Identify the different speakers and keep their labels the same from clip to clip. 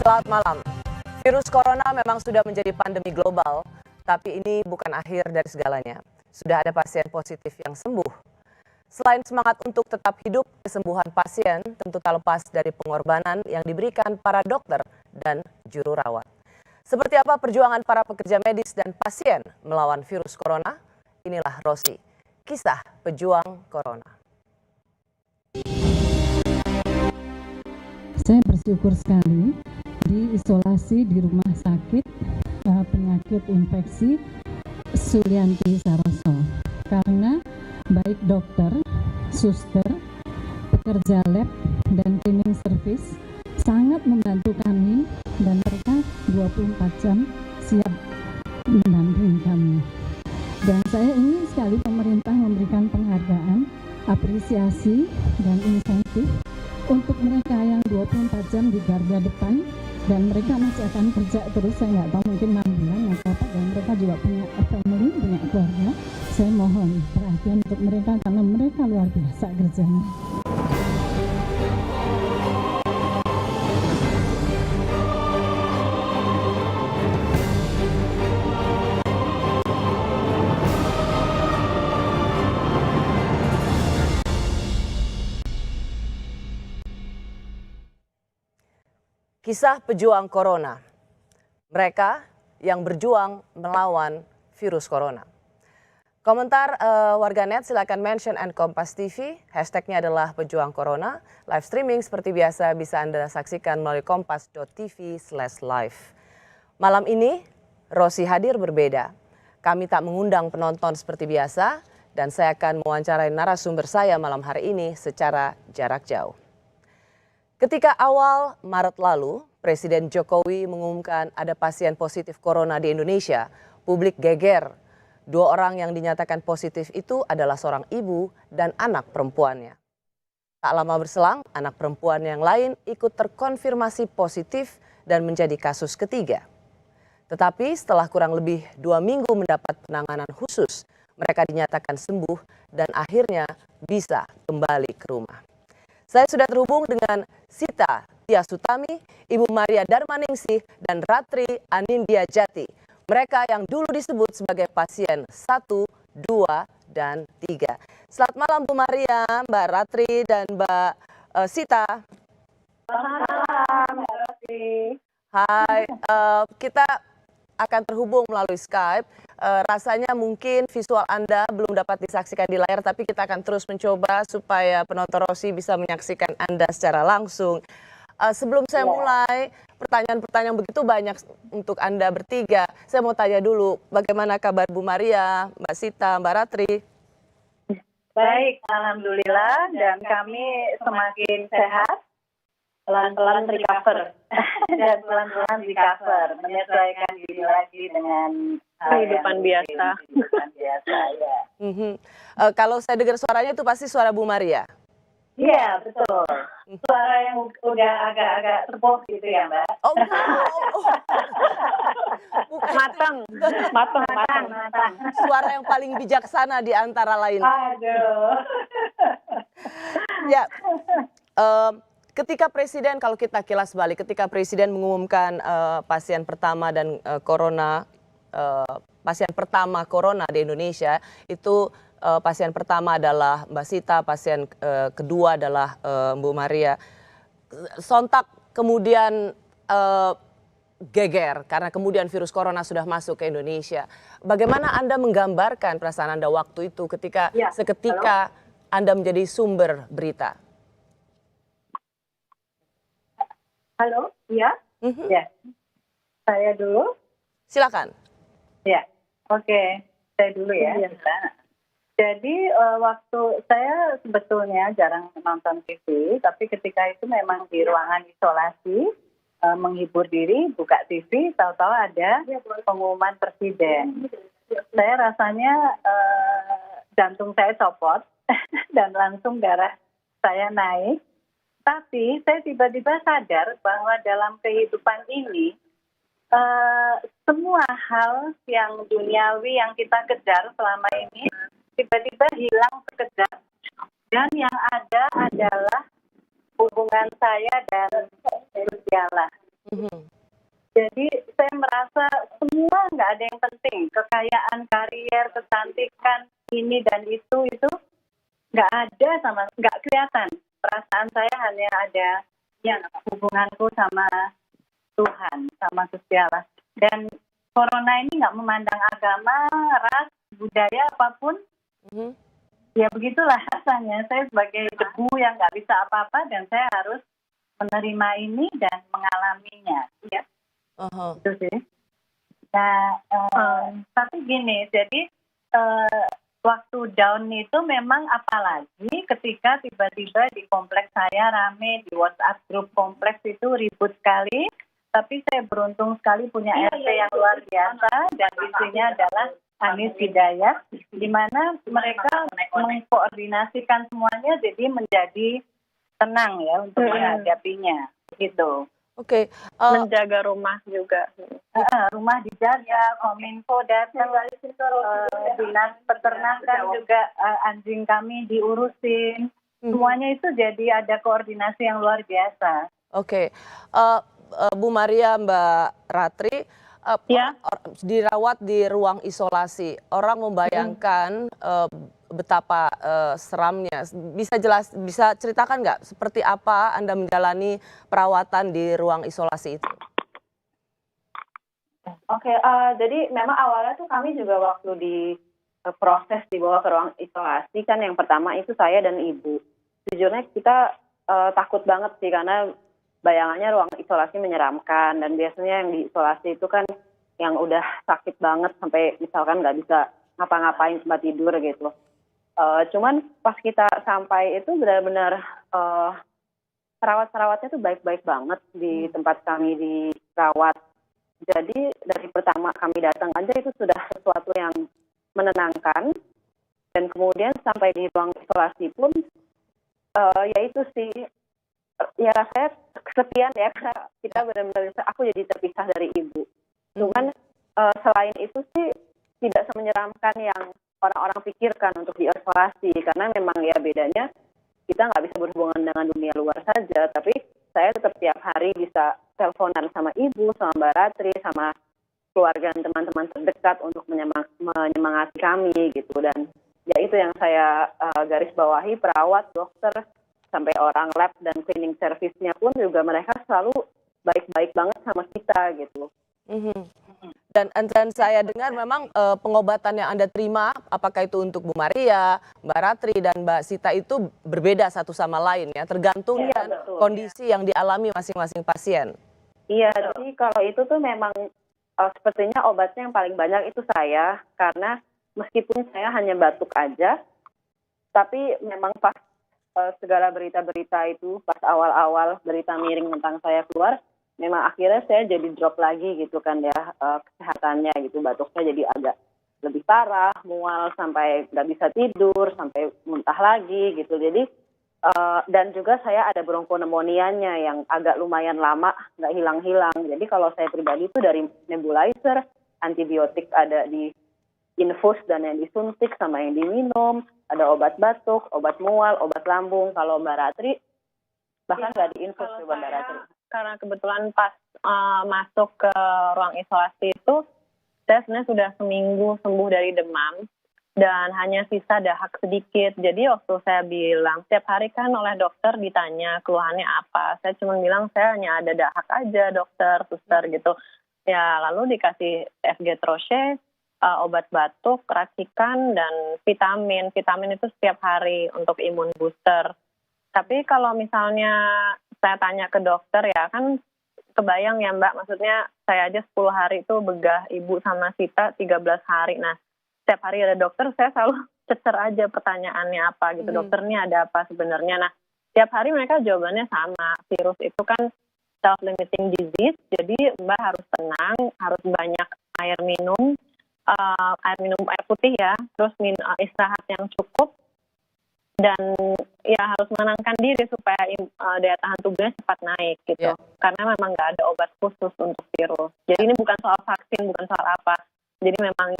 Speaker 1: Selamat malam. Virus corona memang sudah menjadi pandemi global, tapi ini bukan akhir dari segalanya. Sudah ada pasien positif yang sembuh. Selain semangat untuk tetap hidup, kesembuhan pasien tentu tak lepas dari pengorbanan yang diberikan para dokter dan juru rawat. Seperti apa perjuangan para pekerja medis dan pasien melawan virus corona? Inilah Rosi, kisah pejuang corona.
Speaker 2: Saya bersyukur sekali diisolasi di rumah sakit penyakit infeksi Sulianti Saroso karena baik dokter, suster, pekerja lab, dan cleaning service sangat membantu kami dan mereka 24 jam siap mendampingi kami. Dan saya ingin sekali pemerintah memberikan penghargaan, apresiasi, dan insentif untuk mereka yang 24 jam di garda depan dan mereka masih akan kerja terus, saya nggak tahu mungkin 6 bulan atau apa, dan mereka juga punya family, punya keluarga. Saya mohon perhatian untuk mereka karena mereka luar biasa kerjanya.
Speaker 1: Kisah pejuang corona. Mereka yang berjuang melawan virus corona. Komentar warganet silakan mention @Kompas TV. Hashtagnya adalah pejuang corona. Live streaming seperti biasa bisa Anda saksikan melalui kompas.tv/live. Malam ini Rosi hadir berbeda. Kami tak mengundang penonton seperti biasa dan saya akan mewawancarai narasumber saya malam hari ini secara jarak jauh. Ketika awal Maret lalu, Presiden Jokowi mengumumkan ada pasien positif corona di Indonesia, publik geger. 2 orang yang dinyatakan positif itu adalah seorang ibu dan anak perempuannya. Tak lama berselang, anak perempuan yang lain ikut terkonfirmasi positif dan menjadi kasus ketiga. Tetapi setelah kurang lebih 2 minggu mendapat penanganan khusus, mereka dinyatakan sembuh dan akhirnya bisa kembali ke rumah. Saya sudah terhubung dengan Sita Tiasutami, Ibu Maria Darmaningsih, dan Ratri Anindya Jati. Mereka yang dulu disebut sebagai pasien 1, 2, dan 3. Selamat malam Bu Maria, Mbak Ratri, dan Mbak Sita.
Speaker 3: Selamat malam, Mbak Ratri.
Speaker 1: Hai, kita akan terhubung melalui Skype. Rasanya mungkin visual Anda belum dapat disaksikan di layar, tapi kita akan terus mencoba supaya penonton Rosi bisa menyaksikan Anda secara langsung. Sebelum saya mulai, pertanyaan-pertanyaan begitu banyak untuk Anda bertiga. Saya mau tanya dulu, bagaimana kabar Bu Maria, Mbak Sita, Mbak Ratri?
Speaker 3: Baik, alhamdulillah, dan kami semakin sehat, pelan-pelan recover, dan pelan-pelan recover, menyesuaikan diri lagi dengan kehidupan biasa. Kehidupan biasa, ya.
Speaker 1: Kalau saya dengar suaranya itu pasti suara Bu Maria.
Speaker 3: Iya, betul. Suara yang udah agak-agak terpok gitu ya, Mbak.
Speaker 1: Oh.
Speaker 3: Matang.
Speaker 1: Suara yang paling bijaksana di antara lain.
Speaker 3: Aduh.
Speaker 1: Ya, ketika Presiden, kalau kita kilas balik, ketika Presiden mengumumkan pasien pertama dan pasien pertama corona di Indonesia itu pasien pertama adalah Mbak Sita, pasien kedua adalah Bu Maria. Sontak kemudian geger karena kemudian virus corona sudah masuk ke Indonesia. Bagaimana Anda menggambarkan perasaan Anda waktu itu ketika seketika Anda menjadi sumber berita?
Speaker 3: Halo, iya? Ya. Saya dulu?
Speaker 1: Silakan.
Speaker 3: Ya, oke. Saya dulu ya. Jadi waktu saya sebetulnya jarang nonton TV, tapi ketika itu memang di ruangan isolasi, menghibur diri, buka TV, tahu-tahu ada pengumuman Presiden. Saya rasanya jantung saya copot dan langsung darah saya naik. Tapi saya tiba-tiba sadar bahwa dalam kehidupan ini, semua hal yang duniawi yang kita kejar selama ini, tiba-tiba hilang sekejap. Dan yang ada adalah hubungan saya dan Gusti Allah.
Speaker 1: Mhm.
Speaker 3: Jadi saya merasa semua nggak ada yang penting, kekayaan, karier, kecantikan, ini dan itu nggak ada nggak kelihatan. Perasaan saya hanya ada yang hubunganku sama Tuhan, sama Gusti Allah. Dan corona ini nggak memandang agama, ras, budaya apapun.
Speaker 1: Mhm.
Speaker 3: Ya begitulah rasanya. Saya sebagai debu yang nggak bisa apa-apa dan saya harus menerima ini dan mengalaminya. Ya,
Speaker 1: Aha.
Speaker 3: itu sih. Nah, tapi gini, jadi waktu down itu memang apalagi ketika tiba-tiba di kompleks saya rame, di WhatsApp grup kompleks itu ribut sekali. Tapi saya beruntung sekali punya RT yang luar biasa dan isinya adalah Anis Hidayat, di mana mereka mengkoordinasikan semuanya jadi menjadi tenang ya untuk menghadapinya gitu.
Speaker 1: Oke,
Speaker 4: Menjaga rumah juga.
Speaker 3: Rumah dijaga, Kominfo datang, dinas peternakan juga anjing kami diurusin. Semuanya itu jadi ada koordinasi yang luar biasa.
Speaker 1: oke. Bu Maria, Mbak Ratri,
Speaker 4: Ya.
Speaker 1: dirawat di ruang isolasi. Orang membayangkan betapa seramnya. Bisa ceritakan nggak seperti apa Anda menjalani perawatan di ruang isolasi itu?
Speaker 4: Oke, jadi memang awalnya tuh kami juga waktu proses dibawa ke ruang isolasi kan yang pertama itu saya dan ibu. Jujurnya kita takut banget sih karena bayangannya ruang isolasi menyeramkan dan biasanya yang di isolasi itu kan yang udah sakit banget sampai misalkan nggak bisa ngapa-ngapain tempat tidur gitu. Cuman pas kita sampai itu benar-benar perawat-perawatnya tuh baik-baik banget di tempat kami dirawat. Jadi dari pertama kami datang aja itu sudah sesuatu yang menenangkan dan kemudian sampai di ruang isolasi pun ya itu sih ya rasanya kesepian ya karena kita benar-benar aku jadi terpisah dari ibu. Cuman selain itu sih tidak semenyeramkan yang orang-orang pikirkan untuk diisolasi karena memang ya bedanya kita nggak bisa berhubungan dengan dunia luar saja, tapi saya tetap tiap hari bisa teleponan sama ibu, sama Mbak Ratri, sama keluarga dan teman-teman terdekat untuk menyemangati kami gitu. Dan ya itu yang saya garis bawahi, perawat, dokter, sampai orang lab dan cleaning service-nya pun juga mereka selalu baik-baik banget sama kita gitu.
Speaker 1: Dan saya dengar memang pengobatan yang Anda terima, apakah itu untuk Bu Maria, Mbak Ratri, dan Mbak Sita itu berbeda satu sama lain ya, tergantung dengan kondisi yang dialami masing-masing pasien.
Speaker 4: Iya, jadi kalau itu tuh memang sepertinya obatnya yang paling banyak itu saya, karena meskipun saya hanya batuk aja, tapi memang pas segala berita-berita itu, pas awal-awal berita miring tentang saya keluar, memang akhirnya saya jadi drop lagi gitu kan ya kesehatannya gitu, batuknya jadi agak lebih parah, mual sampai nggak bisa tidur, sampai muntah lagi gitu. Jadi dan juga saya ada bronkonemonianya yang agak lumayan lama nggak hilang-hilang. Jadi kalau saya pribadi itu dari nebulizer, antibiotik ada di infus dan yang disuntik sama yang diminum, ada obat batuk, obat mual, obat lambung. Kalau Mbak Ratri bahkan nggak diinfus coba Mbak Ratri. Karena kebetulan pas masuk ke ruang isolasi itu, saya sebenarnya sudah seminggu sembuh dari demam dan hanya sisa dahak sedikit. Jadi waktu saya bilang, setiap hari kan oleh dokter ditanya keluhannya apa. Saya cuma bilang saya hanya ada dahak aja dokter, suster gitu. Ya lalu dikasih FG Troche, obat batuk, racikan, dan vitamin. Vitamin itu setiap hari untuk imun booster. Tapi kalau misalnya saya tanya ke dokter ya kan kebayang ya Mbak, maksudnya saya aja 10 hari itu begah, ibu sama Sita 13 hari. Nah setiap hari ada dokter saya selalu cecer aja pertanyaannya apa gitu, dokter ini ada apa sebenarnya. Nah setiap hari mereka jawabannya sama, virus itu kan self-limiting disease, jadi Mbak harus tenang, harus banyak air minum air putih ya, terus istirahat yang cukup, dan ya harus menenangkan diri supaya daya tahan tubuhnya cepat naik gitu. Karena memang nggak ada obat khusus untuk virus. Jadi ini bukan soal vaksin, bukan soal apa. Jadi memang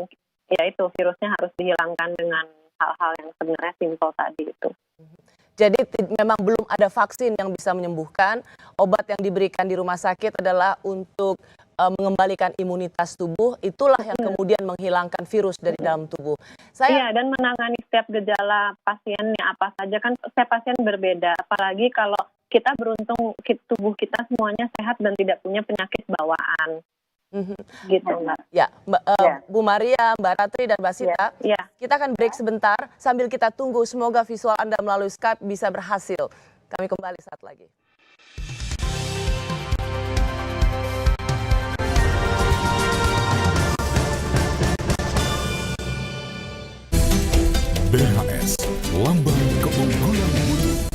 Speaker 4: ya itu virusnya harus dihilangkan dengan hal-hal yang sebenarnya simpel tadi itu.
Speaker 1: Jadi memang belum ada vaksin yang bisa menyembuhkan. Obat yang diberikan di rumah sakit adalah untuk mengembalikan imunitas tubuh. Itulah yang kemudian menghilangkan virus dari dalam tubuh.
Speaker 4: Iya, dan menangani setiap gejala pasiennya apa saja, kan setiap pasien berbeda. Apalagi kalau kita beruntung tubuh kita semuanya sehat dan tidak punya penyakit bawaan. Gitu, Mbak.
Speaker 1: Ya, Bu Maria, Mbak Ratri, dan Mbak Sita, kita akan break sebentar sambil kita tunggu semoga visual Anda melalui Skype bisa berhasil. Kami kembali saat lagi.
Speaker 5: BHS, lambang keunggulan mutu.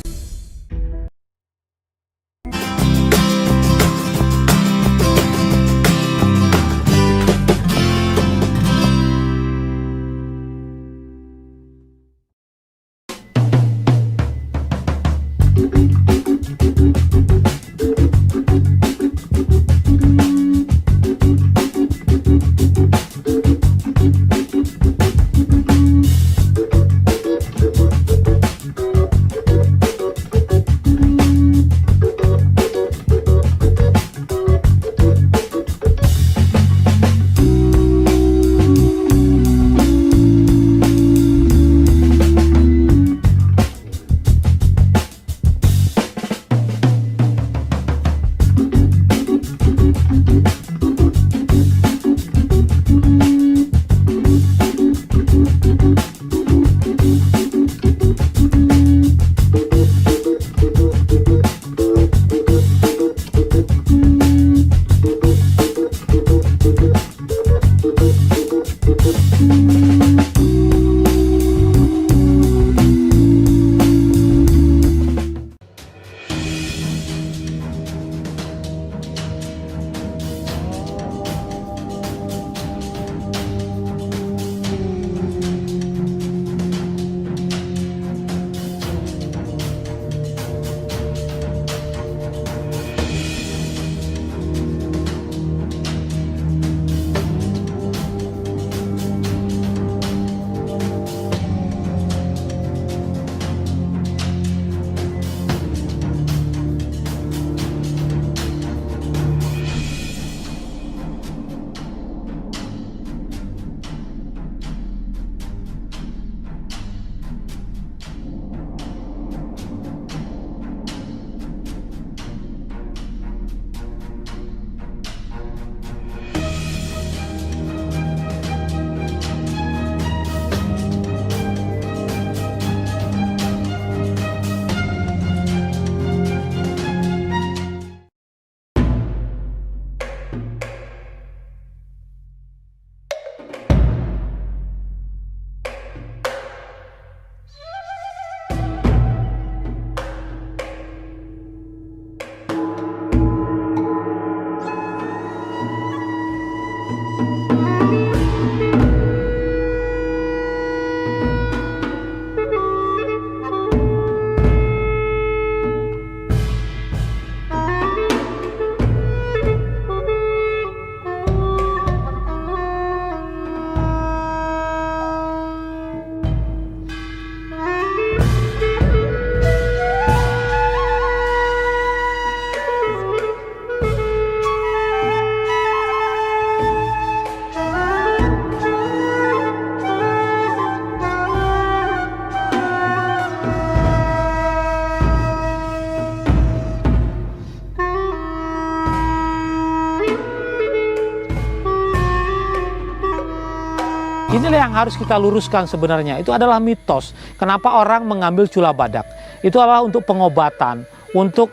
Speaker 6: Inilah yang harus kita luruskan sebenarnya. Itu adalah mitos. Kenapa orang mengambil cula badak? Itu adalah untuk pengobatan, untuk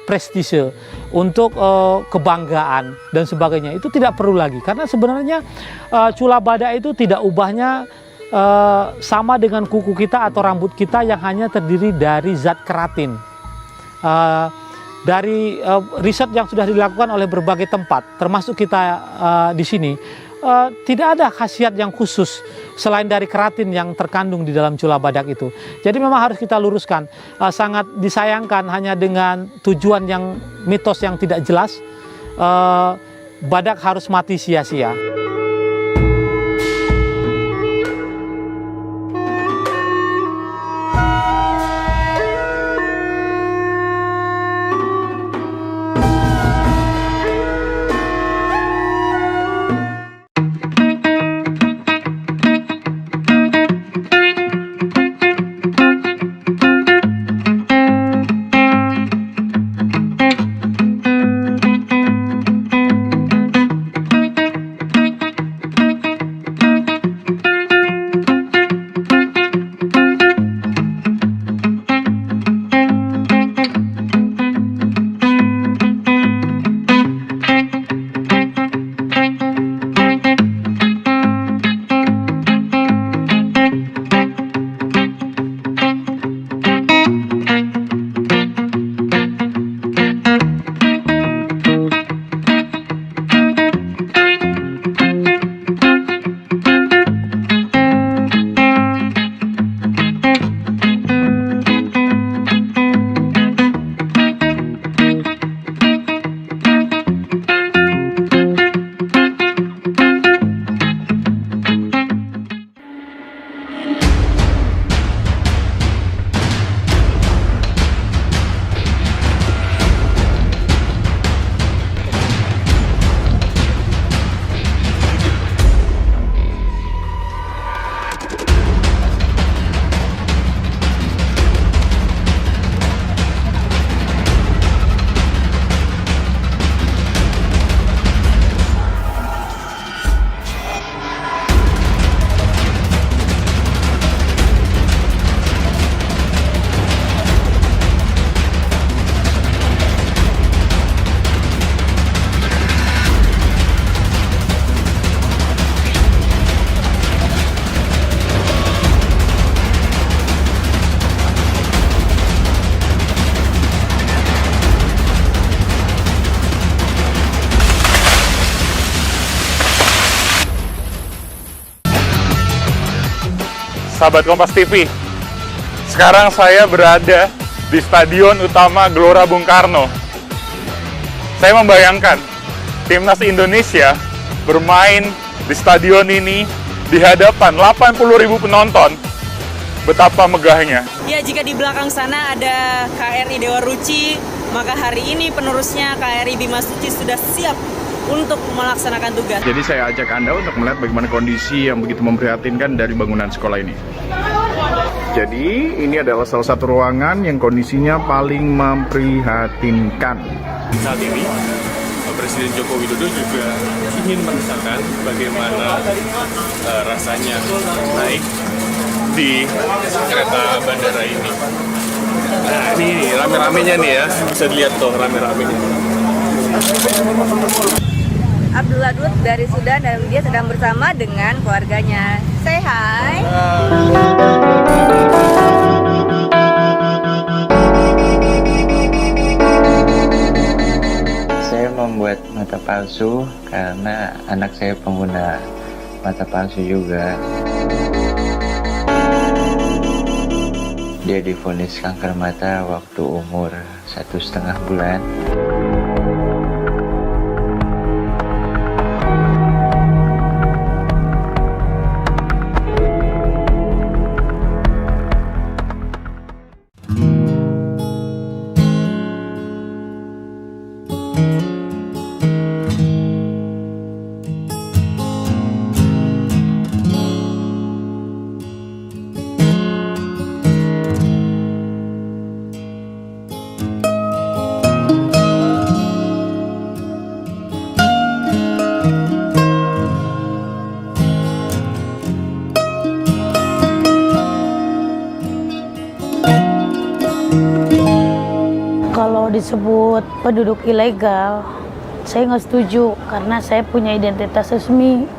Speaker 6: prestise, untuk kebanggaan dan sebagainya. Itu tidak perlu lagi. Karena sebenarnya cula badak itu tidak ubahnya sama dengan kuku kita atau rambut kita yang hanya terdiri dari zat keratin. Dari riset yang sudah dilakukan oleh berbagai tempat, termasuk kita di sini, tidak ada khasiat yang khusus selain dari keratin yang terkandung di dalam cula badak itu. Jadi memang harus kita luruskan. Sangat disayangkan hanya dengan tujuan yang mitos yang tidak jelas, badak harus mati sia-sia.
Speaker 7: sahabat Kompas TV. Sekarang saya berada di Stadion Utama Gelora Bung Karno. Saya membayangkan timnas Indonesia bermain di stadion ini di hadapan 80.000 penonton. Betapa megahnya.
Speaker 8: Ya, jika di belakang sana ada KRI Dewa Ruci, maka hari ini penerusnya KRI Bima Suci sudah siap untuk melaksanakan tugas.
Speaker 9: Jadi saya ajak Anda untuk melihat bagaimana kondisi yang begitu memprihatinkan dari bangunan sekolah ini. Jadi ini adalah salah satu ruangan yang kondisinya paling memprihatinkan.
Speaker 10: Saat ini Presiden Joko Widodo juga ingin merasakan bagaimana rasanya naik di kereta bandara ini. Nah, ini rame-ramenya nih ya, bisa dilihat tuh rame-ramenya.
Speaker 11: Abdullah Dut dari Sudan dan dia sedang bersama dengan keluarganya. Say hi.
Speaker 12: Saya membuat mata palsu karena anak saya pengguna mata palsu juga. Dia divonis kanker mata waktu umur 1,5 bulan.
Speaker 13: Kalau disebut penduduk ilegal, saya nggak setuju karena saya punya identitas resmi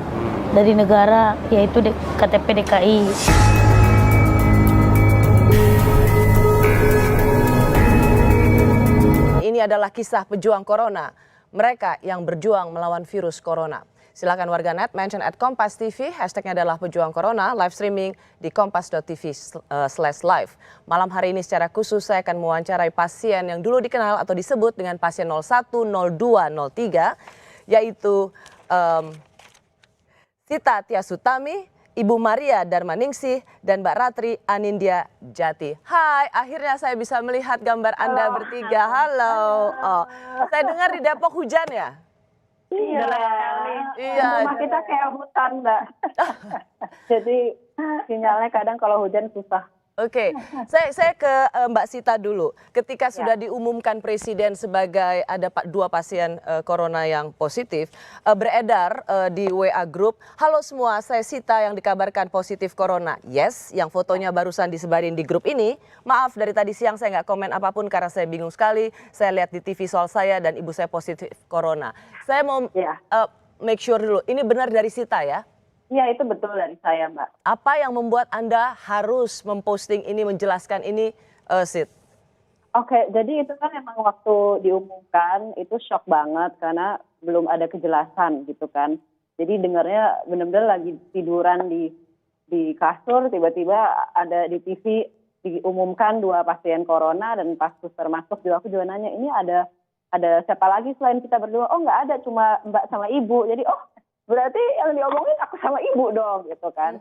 Speaker 13: dari negara, yaitu KTP DKI.
Speaker 1: Ini adalah kisah pejuang corona, mereka yang berjuang melawan virus corona. Silakan warganet mention @Kompas TV, hashtagnya adalah pejuang corona, live streaming di kompas.tv/live. Malam hari ini secara khusus saya akan mewawancarai pasien yang dulu dikenal atau disebut dengan pasien 01, 02, 03, yaitu Sita Tiasutami, Ibu Maria Darmaningsih, dan Mbak Ratri Anindya Jati. Hai, akhirnya saya bisa melihat gambar Anda bertiga. Halo. Oh, saya dengar di Depok hujan ya?
Speaker 4: Iya,
Speaker 1: Iya.
Speaker 4: rumah kita kayak hutan, Mbak. Jadi sinyalnya kadang kalau hujan susah.
Speaker 1: Oke, saya ke Mbak Sita dulu. Ketika sudah diumumkan Presiden sebagai ada 2 pasien corona yang positif, beredar di WA Group, halo semua, saya Sita yang dikabarkan positif corona. Yes, yang fotonya barusan disebarin di grup ini. Maaf, dari tadi siang saya nggak komen apapun karena saya bingung sekali. Saya lihat di TV soal saya dan ibu saya positif corona. Saya mau make sure dulu, ini benar dari Sita ya?
Speaker 4: Iya, itu betul dari saya, Mbak.
Speaker 1: Apa yang membuat Anda harus memposting ini, menjelaskan ini, Sit?
Speaker 4: Oke, jadi itu kan emang waktu diumumkan itu shock banget karena belum ada kejelasan gitu kan. Jadi dengarnya benar-benar lagi tiduran di kasur, tiba-tiba ada di TV diumumkan 2 pasien corona dan pas suster masuk juga aku juga nanya, ini ada siapa lagi selain kita berdua? Oh, nggak ada, cuma Mbak sama Ibu. Jadi berarti yang diomongin aku sama Ibu dong gitu kan.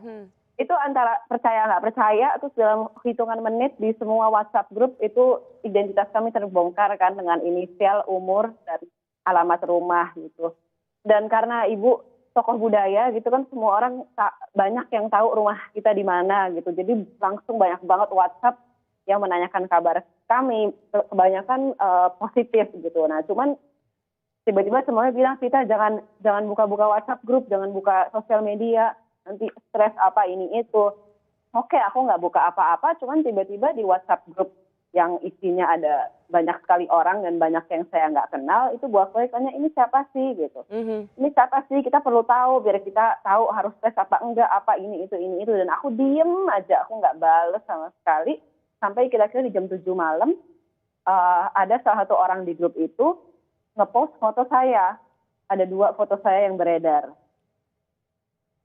Speaker 4: Itu antara percaya nggak percaya, terus dalam hitungan menit di semua WhatsApp grup itu identitas kami terbongkar kan dengan inisial, umur, dan alamat rumah gitu. Dan karena Ibu tokoh budaya gitu kan, semua orang banyak yang tahu rumah kita di mana gitu. Jadi langsung banyak banget WhatsApp yang menanyakan kabar kami, kebanyakan positif gitu. Nah cuman tiba-tiba semuanya bilang, Vita jangan buka-buka WhatsApp grup, jangan buka sosial media, nanti stres apa ini itu. Oke, aku nggak buka apa-apa, cuman tiba-tiba di WhatsApp grup yang isinya ada banyak sekali orang dan banyak yang saya nggak kenal, itu bolak-balik tanya, ini siapa sih gitu. Ini siapa sih, kita perlu tahu biar kita tahu harus stres apa enggak, apa ini itu. Dan aku diem aja, aku nggak bales sama sekali, sampai kira-kira di jam 7 malam, ada salah satu orang di grup itu ngepost foto saya, ada 2 foto saya yang beredar.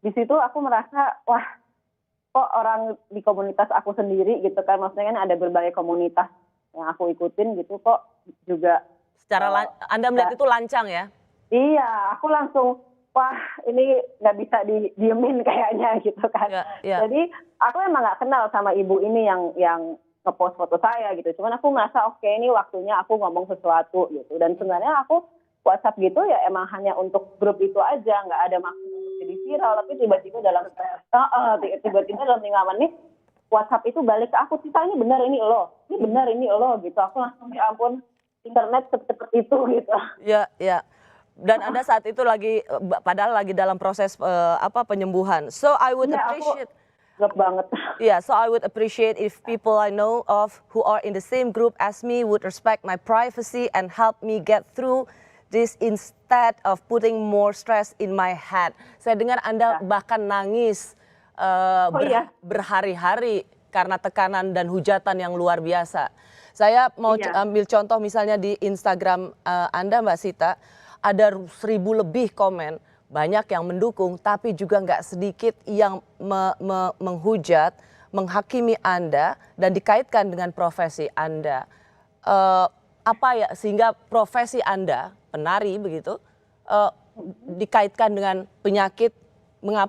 Speaker 4: Di situ aku merasa, wah kok orang di komunitas aku sendiri gitu kan, maksudnya kan ada berbagai komunitas yang aku ikutin gitu, kok juga
Speaker 1: Anda melihat itu lancang ya?
Speaker 4: iya, aku langsung wah ini nggak bisa didiemin kayaknya gitu kan. Jadi aku emang nggak kenal sama ibu ini yang ngepost foto saya gitu. Cuman aku merasa oke, ini waktunya aku ngomong sesuatu gitu. Dan sebenarnya aku WhatsApp gitu ya emang hanya untuk grup itu aja, nggak ada maksud untuk jadi viral. Tapi tiba-tiba dalam 5 menit WhatsApp itu balik ke aku, Tita ini benar ini lo gitu. Aku langsung ya ampun, internet seperti itu gitu.
Speaker 1: Iya. Dan Anda saat itu padahal lagi dalam proses penyembuhan. So I would appreciate.
Speaker 4: Banget.
Speaker 1: Yeah, so I would appreciate if people I know of who are in the same group as me would respect my privacy and help me get through this instead of putting more stress in my head. Saya dengar Anda bahkan nangis berhari-hari karena tekanan dan hujatan yang luar biasa. Saya mau ambil contoh misalnya di Instagram Anda, Mbak Sita. Ada 1.000 lebih komen, banyak yang mendukung, tapi juga nggak sedikit yang menghujat, menghakimi Anda, dan dikaitkan dengan profesi Anda. Sehingga profesi Anda, penari begitu, dikaitkan dengan penyakit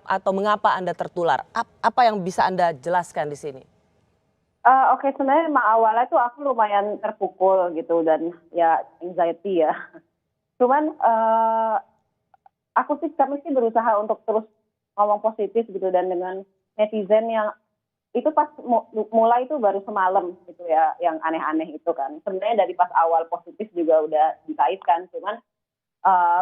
Speaker 1: atau mengapa Anda tertular? Apa yang bisa Anda jelaskan di sini?
Speaker 4: Oke, sebenarnya awalnya tuh aku lumayan terpukul gitu dan ya anxiety ya. Cuman kami sih berusaha untuk terus ngomong positif gitu, dan dengan netizen yang itu pas mulai itu baru semalam gitu ya, yang aneh-aneh itu kan. Sebenarnya dari pas awal positif juga udah dikaitkan, cuman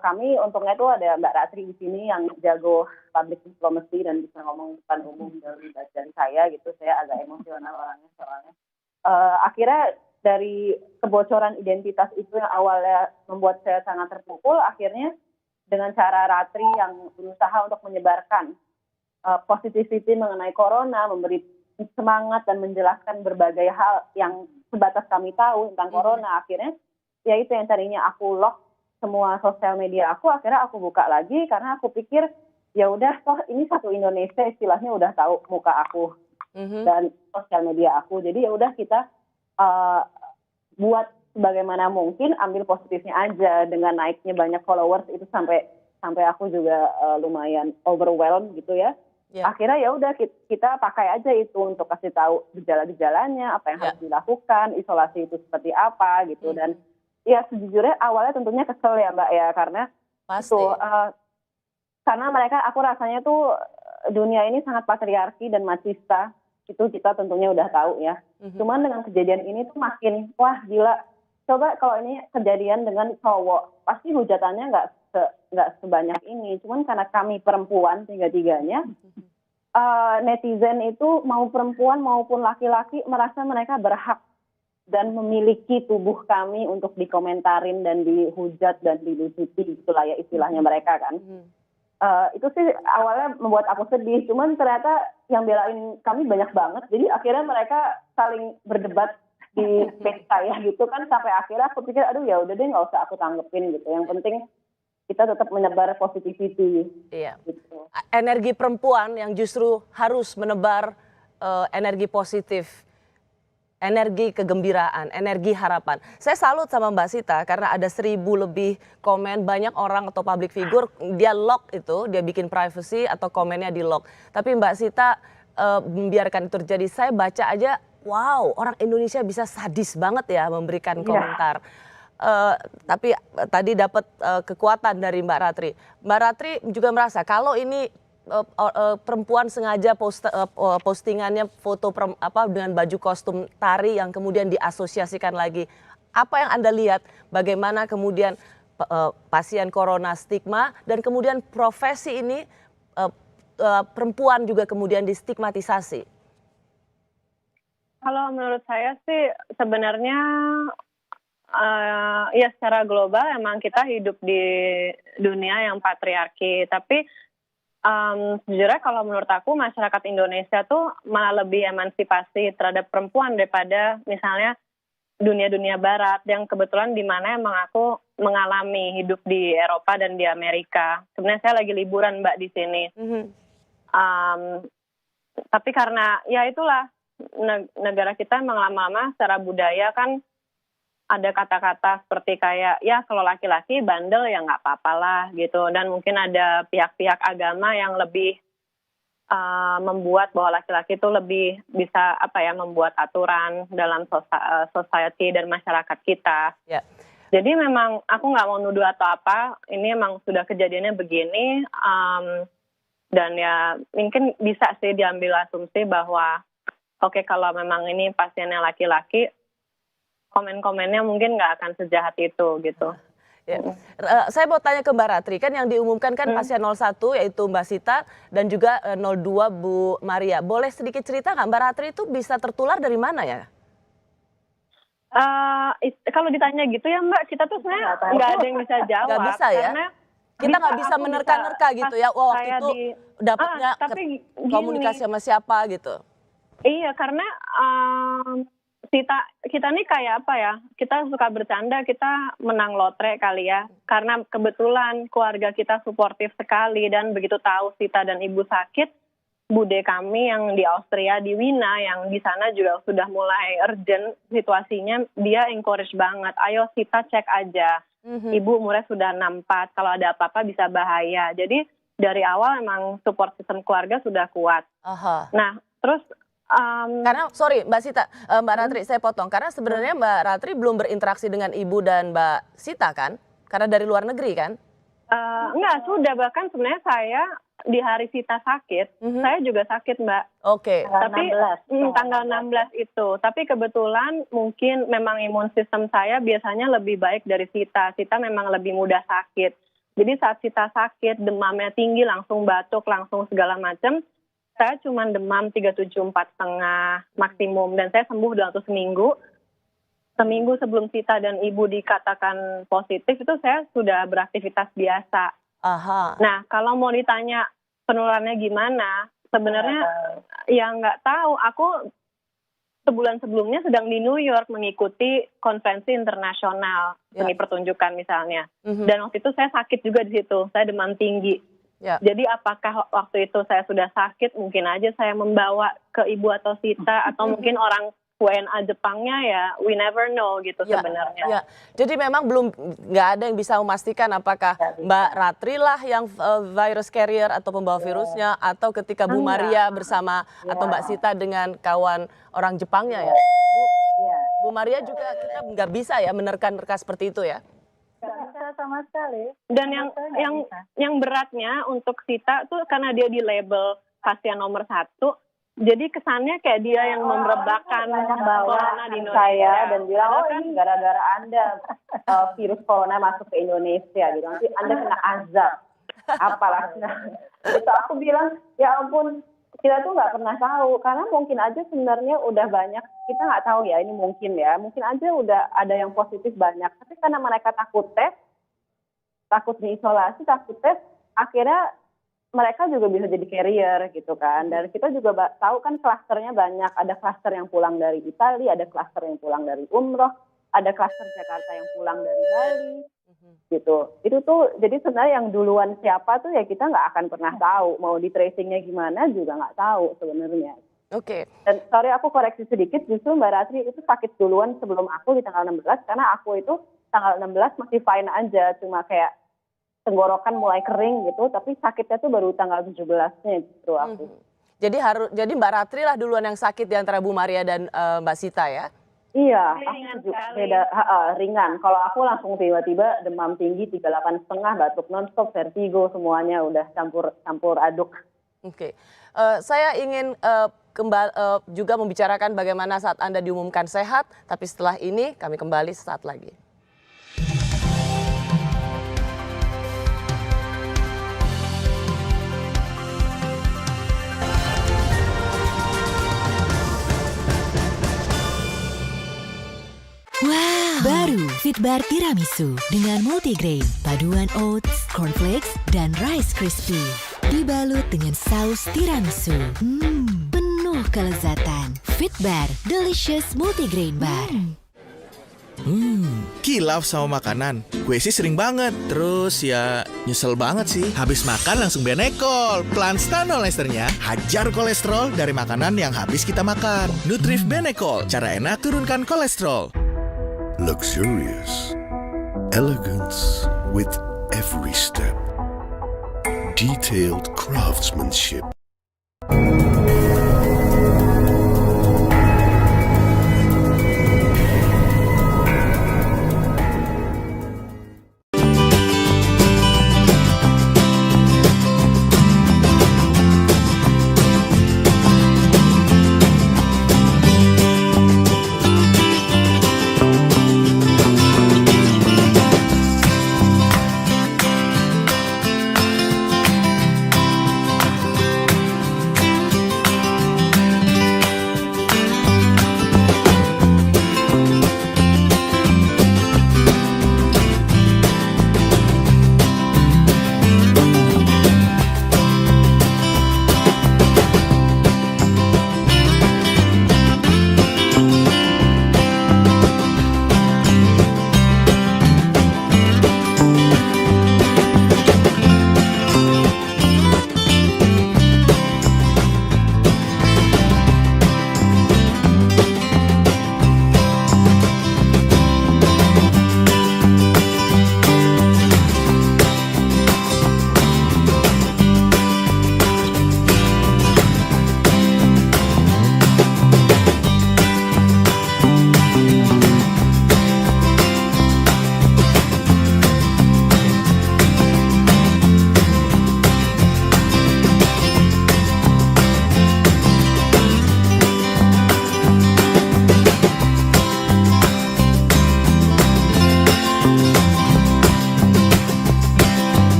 Speaker 4: kami untungnya tuh ada Mbak Ratri di sini yang jago public diplomacy dan bisa ngomong depan umum dari bagian saya gitu. Saya agak emosional orangnya soalnya. Akhirnya dari kebocoran identitas itu yang awalnya membuat saya sangat terpukul, akhirnya dengan cara Ratri yang berusaha untuk menyebarkan positivity mengenai corona, memberi semangat dan menjelaskan berbagai hal yang sebatas kami tahu tentang corona, akhirnya ya itu yang tadinya aku lock semua sosial media aku, akhirnya aku buka lagi karena aku pikir ya udah toh ini satu Indonesia istilahnya udah tahu muka aku dan sosial media aku, jadi ya udah kita buat sebagaimana mungkin, ambil positifnya aja. Dengan naiknya banyak followers itu sampai aku juga lumayan overwhelmed gitu ya. Akhirnya ya udah kita pakai aja itu untuk kasih tahu gejala-gejalanya, apa yang harus dilakukan, isolasi itu seperti apa gitu. Dan ya sejujurnya awalnya tentunya kesel ya Mbak ya, karena itu karena aku rasanya tuh dunia ini sangat patriarki dan machista. Itu kita tentunya udah tahu ya. Cuman dengan kejadian ini tuh makin, wah gila. Coba kalau ini kejadian dengan cowok, pasti hujatannya nggak sebanyak ini. Cuman karena kami perempuan tiga-tiganya, netizen itu mau perempuan maupun laki-laki merasa mereka berhak dan memiliki tubuh kami untuk dikomentarin dan dihujat dan dilucuti, itulah ya istilahnya mereka kan. Itu sih awalnya membuat aku sedih, cuman ternyata yang belain kami banyak banget, jadi akhirnya mereka saling berdebat di page saya gitu kan, sampai akhirnya aku pikir aduh ya udah deh nggak usah aku tanggepin gitu, yang penting kita tetap menyebar positivity.
Speaker 1: Iya. Gitu. Energi perempuan yang justru harus menebar energi positif, energi kegembiraan, energi harapan. Saya salut sama Mbak Sita karena ada 1.000 lebih komen, banyak orang atau public figure dia lock itu, dia bikin privacy atau komennya di lock. Tapi Mbak Sita membiarkan itu terjadi. Saya baca aja, wow, orang Indonesia bisa sadis banget ya memberikan komentar. Tapi tadi dapat kekuatan dari Mbak Ratri. Mbak Ratri juga merasa kalau ini perempuan sengaja postingannya foto dengan baju kostum tari yang kemudian diasosiasikan lagi. Apa yang Anda lihat? Bagaimana kemudian pasien corona stigma dan kemudian profesi ini perempuan juga kemudian distigmatisasi?
Speaker 4: Kalau menurut saya sih sebenarnya ya secara global emang kita hidup di dunia yang patriarki, tapi sejujurnya kalau menurut aku masyarakat Indonesia tuh malah lebih emansipasi terhadap perempuan daripada misalnya dunia-dunia barat yang kebetulan di mana emang aku mengalami hidup di Eropa dan di Amerika. Sebenarnya saya lagi liburan Mbak di sini. Tapi karena ya itulah negara kita emang lama-lama secara budaya kan ada kata-kata seperti kayak ya kalau laki-laki bandel ya nggak apa-apa lah gitu, dan mungkin ada pihak-pihak agama yang lebih membuat bahwa laki-laki itu lebih bisa membuat aturan dalam society dan masyarakat kita.
Speaker 1: Ya.
Speaker 4: Jadi memang aku nggak mau nuduh atau apa, ini emang sudah kejadiannya begini, dan ya mungkin bisa sih diambil asumsi bahwa oke, kalau memang ini pasiennya laki-laki, komen-komennya mungkin nggak akan sejahat itu gitu.
Speaker 1: Ya. Saya mau tanya ke Mbak Ratri, kan yang diumumkan kan pasien 01 yaitu Mbak Sita dan juga 02 Bu Maria. Boleh sedikit cerita nggak Mbak Ratri itu bisa tertular dari mana ya?
Speaker 4: Kalau ditanya gitu ya Mbak, kita tuh sebenarnya nggak ada yang bisa jawab.
Speaker 1: Nggak bisa ya?
Speaker 4: Karena
Speaker 1: kita nggak bisa menerka-nerka gitu ya, wah waktu itu dapatnya komunikasi sama siapa gitu.
Speaker 4: Iya, karena kita nih kayak apa ya, kita suka bercanda, kita menang lotre kali ya. Karena kebetulan keluarga kita suportif sekali, dan begitu tahu Sita dan Ibu sakit, bude kami yang di Austria, di Wina, yang di sana juga sudah mulai urgent situasinya, dia encourage banget, ayo Sita cek aja. Ibu umurnya sudah 64, kalau ada apa-apa bisa bahaya. Jadi dari awal emang support sistem keluarga sudah kuat. Nah, terus
Speaker 1: karena sorry Mbak Sita, Mbak Ratri saya potong, karena sebenarnya Mbak Ratri belum berinteraksi dengan Ibu dan Mbak Sita kan? Karena dari luar negeri kan?
Speaker 4: Enggak, sudah, bahkan sebenarnya saya di hari Sita sakit, saya juga sakit Mbak.
Speaker 1: Oke.
Speaker 4: Tapi tanggal 16 itu, tapi kebetulan mungkin memang imun sistem saya biasanya lebih baik dari Sita. Sita memang lebih mudah sakit. Jadi saat Sita sakit, demamnya tinggi, langsung batuk, langsung segala macam. Saya cuma demam 37,4,5 maksimum, dan saya sembuh dalam waktu seminggu. Seminggu sebelum Sita dan Ibu dikatakan positif itu saya sudah beraktivitas biasa. Nah, kalau mau ditanya penularannya gimana, sebenarnya ya nggak tahu. Aku sebulan sebelumnya sedang di New York mengikuti konvensi internasional seni pertunjukan misalnya. Dan waktu itu saya sakit juga di situ, saya demam tinggi. Jadi apakah waktu itu saya sudah sakit, mungkin aja saya membawa ke Ibu atau Sita, atau mungkin orang WNA Jepangnya, ya we never know gitu sebenarnya.
Speaker 1: Jadi memang nggak ada yang bisa memastikan apakah Mbak Ratri lah yang virus carrier atau pembawa virusnya, atau ketika Bu Maria bersama atau Mbak Sita dengan kawan orang Jepangnya ya. Bu Maria juga kita nggak bisa ya menerka-nerka seperti itu ya.
Speaker 3: Nggak bisa sama sekali.
Speaker 4: Dan yang beratnya untuk Sita tuh karena dia di label pasien nomor 1, jadi kesannya kayak dia yang merebakkan corona di Indonesia.
Speaker 14: Saya dan bilang, oh ini gara-gara Anda virus corona masuk ke Indonesia, gitu. Nanti Anda kena azab. Apalah. Itu aku bilang, ya ampun, kita tuh nggak pernah tahu, karena mungkin aja sebenarnya udah banyak, kita nggak tahu ya, ini mungkin aja udah ada yang positif banyak, tapi karena mereka takut tes, takut diisolasi, takut tes, akhirnya mereka juga bisa jadi carrier gitu kan. Dan kita juga tahu kan klasternya banyak, ada klaster yang pulang dari Italia, ada klaster yang pulang dari umroh, ada klaster Jakarta yang pulang dari Bali. Gitu. Itu tuh jadi sebenarnya yang duluan siapa tuh ya kita nggak akan pernah tahu, mau di tracingnya gimana juga nggak tahu sebenarnya.
Speaker 1: Oke.
Speaker 14: Dan sorry aku koreksi sedikit, justru Mbak Ratri itu sakit duluan sebelum aku di tanggal 16, karena aku itu tanggal 16 masih fine aja, cuma kayak tenggorokan mulai kering gitu, tapi sakitnya tuh baru tanggal 17-nya justru aku.
Speaker 1: Jadi Mbak Ratri lah duluan yang sakit di antara Bu Maria dan Mbak Sita ya?
Speaker 14: Iya, aku juga beda, ringan. Kalau aku langsung tiba-tiba demam tinggi 38,5, batuk nonstop, vertigo, semuanya udah campur aduk.
Speaker 1: Oke. Saya ingin juga membicarakan bagaimana saat Anda diumumkan sehat, tapi setelah ini kami kembali sesaat lagi.
Speaker 15: Wow, baru Fitbar Tiramisu dengan multigrain, paduan oats, cornflakes, dan rice crispy. Dibalut dengan saus tiramisu. Penuh kelezatan. Fitbar, delicious multigrain bar.
Speaker 16: Kilaf sama makanan. Gue sih sering banget. Terus ya nyesel banget sih. Habis makan langsung Benekol. Planstanol esternya hajar kolesterol dari makanan yang habis kita makan. Nutrif Benekol. Cara enak turunkan kolesterol.
Speaker 5: Luxurious. Elegance with every step. Detailed craftsmanship.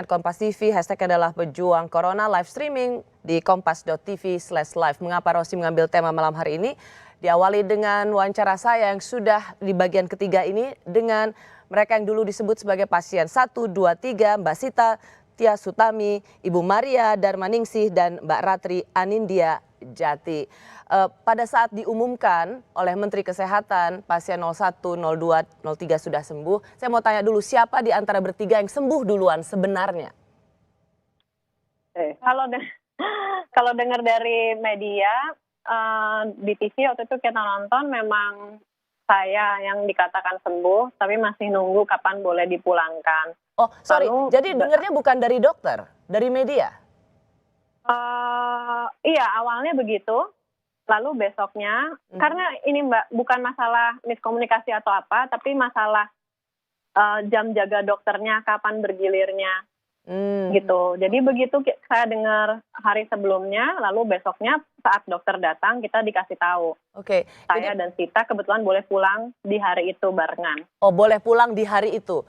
Speaker 1: Kompas TV, hashtag adalah Pejuang Corona, live streaming di kompas.tv/live. Mengapa Rosi mengambil tema malam hari ini? Diawali dengan wawancara saya yang sudah di bagian ketiga ini dengan mereka yang dulu disebut sebagai pasien 1, 2, 3, Mbak Sita Tia Sutami, Ibu Maria Darmaningsih, dan Mbak Ratri Anindya Jati. Pada saat diumumkan oleh Menteri Kesehatan pasien 01, 02, 03 sudah sembuh, saya mau tanya dulu siapa di antara bertiga yang sembuh duluan sebenarnya?
Speaker 4: Kalau dengar dari media di TV waktu itu kita nonton, memang saya yang dikatakan sembuh, tapi masih nunggu kapan boleh dipulangkan.
Speaker 1: Oh, sorry. Jadi dengarnya bukan dari dokter, dari media?
Speaker 4: Iya, awalnya begitu. Lalu besoknya, karena ini Mbak, bukan masalah miskomunikasi atau apa, tapi masalah jam jaga dokternya, kapan bergilirnya, gitu. Jadi begitu saya dengar hari sebelumnya, lalu besoknya saat dokter datang, kita dikasih tahu.
Speaker 1: Oke.
Speaker 4: Saya dan Sita kebetulan boleh pulang di hari itu barengan.
Speaker 1: Oh, boleh pulang di hari itu?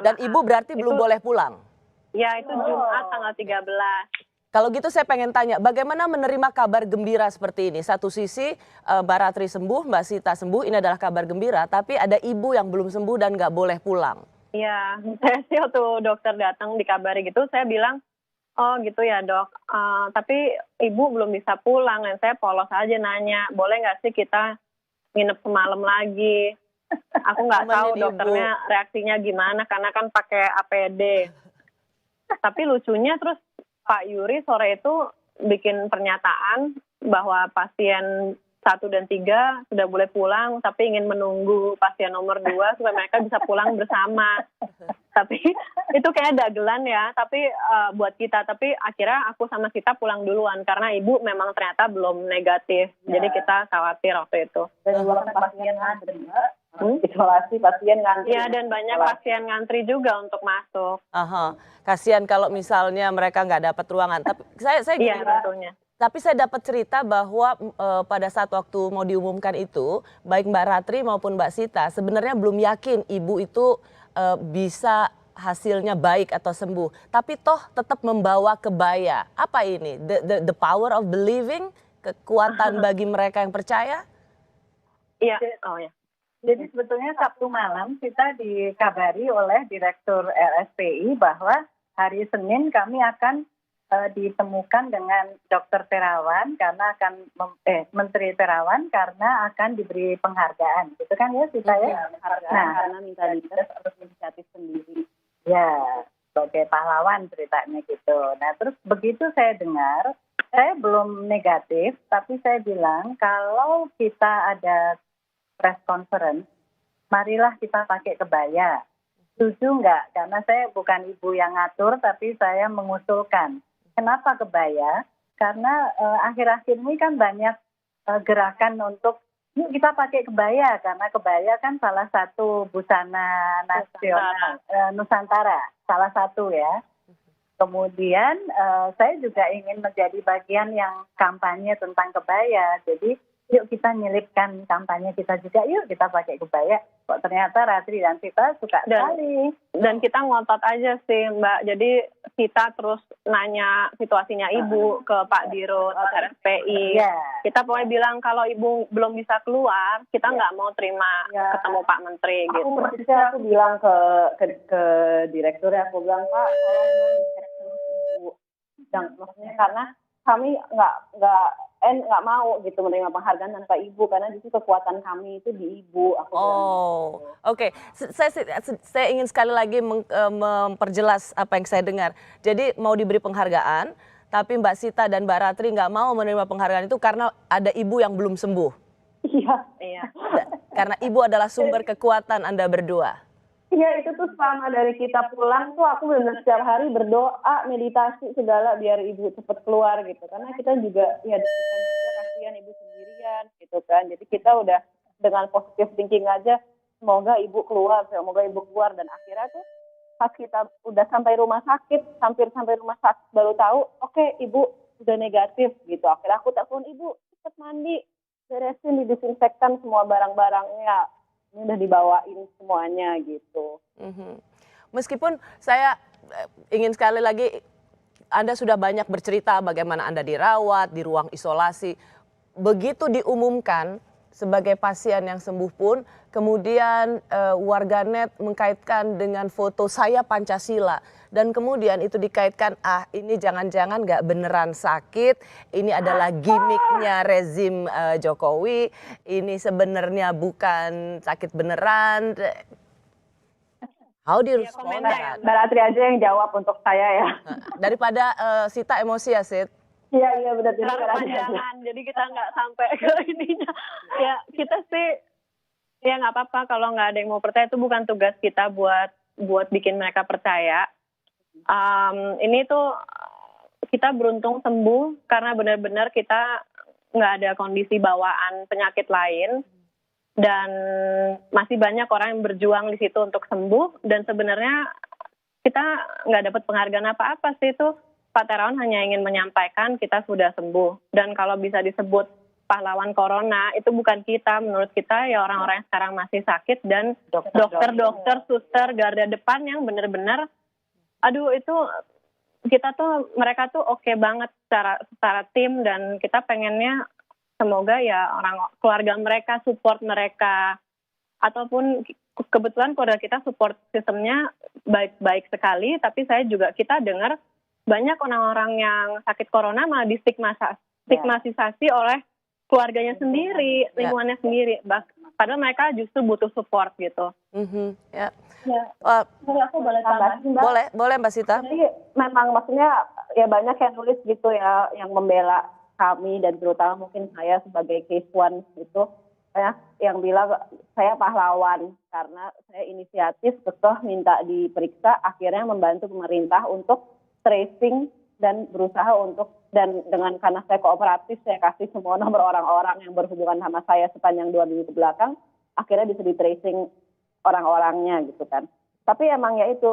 Speaker 1: Dan Ibu berarti belum boleh pulang?
Speaker 4: Ya, itu Jumat tanggal 13.
Speaker 1: Kalau gitu saya pengen tanya, bagaimana menerima kabar gembira seperti ini? Satu sisi Mbak Ratri sembuh, Mbak Sita sembuh, ini adalah kabar gembira. Tapi ada ibu yang belum sembuh dan nggak boleh pulang.
Speaker 4: Iya, saya sih waktu dokter datang dikabari gitu, saya bilang, oh gitu ya dok, tapi ibu belum bisa pulang. Dan saya polos aja nanya, boleh nggak sih kita nginep semalam lagi? Aku nggak tahu dokternya reaksinya gimana, karena kan pakai APD. Tapi lucunya terus Pak Yuri sore itu bikin pernyataan bahwa pasien 1 dan 3 sudah boleh pulang, tapi ingin menunggu pasien nomor 2 supaya mereka bisa pulang bersama. Tapi itu kayak dagelan ya, tapi buat kita. Tapi akhirnya aku sama Sita pulang duluan karena ibu memang ternyata belum negatif. Jadi kita khawatir waktu itu.
Speaker 14: Dan pasien ngantri, isolasi pasien ngantri.
Speaker 4: Iya, dan banyak pasien ngantri juga untuk masuk.
Speaker 1: Kasihan kalau misalnya mereka nggak dapat ruangan. Tapi saya
Speaker 4: iya, tentunya.
Speaker 1: Tapi saya dapat cerita bahwa pada saat waktu mau diumumkan itu, baik Mbak Ratri maupun Mbak Sita sebenarnya belum yakin ibu itu bisa hasilnya baik atau sembuh, tapi toh tetap membawa kebaya. Apa ini? The power of believing, kekuatan bagi mereka yang percaya?
Speaker 4: Iya, oh ya.
Speaker 3: Jadi sebetulnya Sabtu malam kita dikabari oleh Direktur RSPI bahwa hari Senin kami akan ditemukan dengan Dr. Terawan karena akan Menteri Terawan karena akan diberi penghargaan, gitu kan ya sih saya?
Speaker 14: Karena minta dites harus inisiatif sendiri.
Speaker 3: Ya, sebagai pahlawan ceritanya gitu. Nah terus begitu saya dengar, saya belum negatif, tapi saya bilang kalau kita ada press conference, marilah kita pakai kebaya. Setuju nggak? Karena saya bukan ibu yang ngatur, tapi saya mengusulkan. Kenapa kebaya? Karena akhir-akhir ini kan banyak gerakan untuk yuk kita pakai kebaya, karena kebaya kan salah satu busana nasional Nusantara, salah satu ya. Kemudian saya juga ingin menjadi bagian yang kampanye tentang kebaya. Jadi yuk kita nyelipkan kampanye kita juga, yuk kita pakai kebaya. Kok ternyata Ratri dan Sita suka sekali.
Speaker 4: Dan kita ngotot aja sih Mbak, jadi kita terus nanya situasinya Ibu ke Pak Dirut, RSPI. Kita pokoknya bilang kalau Ibu belum bisa keluar, kita nggak mau terima ketemu Pak Menteri gitu.
Speaker 14: Aku bilang ke direkturnya, aku bilang Pak, tolong dicek Ibu. Dan maksudnya karena kami nggak mau gitu menerima penghargaan tanpa Ibu, karena itu kekuatan kami itu di Ibu. Aku
Speaker 1: Oke. Saya ingin sekali lagi memperjelas apa yang saya dengar. Jadi mau diberi penghargaan, tapi Mbak Sita dan Mbak Ratri nggak mau menerima penghargaan itu karena ada Ibu yang belum sembuh.
Speaker 14: Iya.
Speaker 1: Karena Ibu adalah sumber kekuatan Anda berdua.
Speaker 14: Iya, itu tuh selama dari kita pulang tuh aku benar-benar setiap hari berdoa, meditasi segala biar Ibu cepat keluar gitu. Karena kita juga ya kasihan Ibu sendirian gitu kan. Jadi kita udah dengan positive thinking aja, semoga Ibu keluar. Dan akhirnya tuh pas kita udah sampai rumah sakit, hampir sampai rumah sakit baru tahu, oke, Ibu udah negatif gitu. Akhirnya aku telepon Ibu, cepat mandi, beresin, didisinfektan semua barang-barangnya. Ini udah dibawain semuanya gitu.
Speaker 1: Meskipun saya ingin sekali lagi, Anda sudah banyak bercerita bagaimana Anda dirawat di ruang isolasi. Begitu diumumkan sebagai pasien yang sembuh pun, kemudian warganet mengkaitkan dengan foto saya Pancasila. Dan kemudian itu dikaitkan, ini jangan-jangan nggak beneran sakit, ini adalah gimmicknya rezim Jokowi, ini sebenarnya bukan sakit beneran. How do you respond?
Speaker 14: Mbak Ratri aja yang jawab untuk saya ya.
Speaker 1: Daripada Sita emosi ya, Sit.
Speaker 14: Iya benar.
Speaker 4: Jadi kita nggak sampai ke ininya. Ya kita sih ya nggak apa-apa kalau nggak ada yang mau percaya, itu bukan tugas kita buat bikin mereka percaya. Ini tuh kita beruntung sembuh karena benar-benar kita nggak ada kondisi bawaan penyakit lain, dan masih banyak orang yang berjuang di situ untuk sembuh. Dan sebenarnya kita nggak dapat penghargaan apa-apa sih, itu Pak Terawan hanya ingin menyampaikan kita sudah sembuh. Dan kalau bisa disebut pahlawan corona, itu bukan kita, menurut kita ya orang-orang yang sekarang masih sakit dan dokter, suster, garda depan yang benar-benar itu kita tuh, mereka tuh oke banget secara tim, dan kita pengennya semoga ya orang keluarga mereka, support mereka, ataupun kebetulan keluarga kita support sistemnya baik-baik sekali, tapi kita dengar banyak orang-orang yang sakit corona malah distigmatisasi oleh keluarganya sendiri, lingkungannya sendiri. Padahal mereka justru butuh support gitu.
Speaker 14: Aku boleh tambah, Mbak?
Speaker 1: Boleh Mbak Sita.
Speaker 14: Jadi memang maksudnya ya banyak yang nulis gitu ya, yang membela kami, dan terutama mungkin saya sebagai case one gitu, yang bilang saya pahlawan karena saya inisiatif minta diperiksa, akhirnya membantu pemerintah untuk tracing dan berusaha dan karena saya kooperatif, saya kasih semua nomor orang-orang yang berhubungan sama saya sepanjang 2 minggu ke belakang, akhirnya bisa di tracing orang-orangnya gitu kan. Tapi emang ya itu,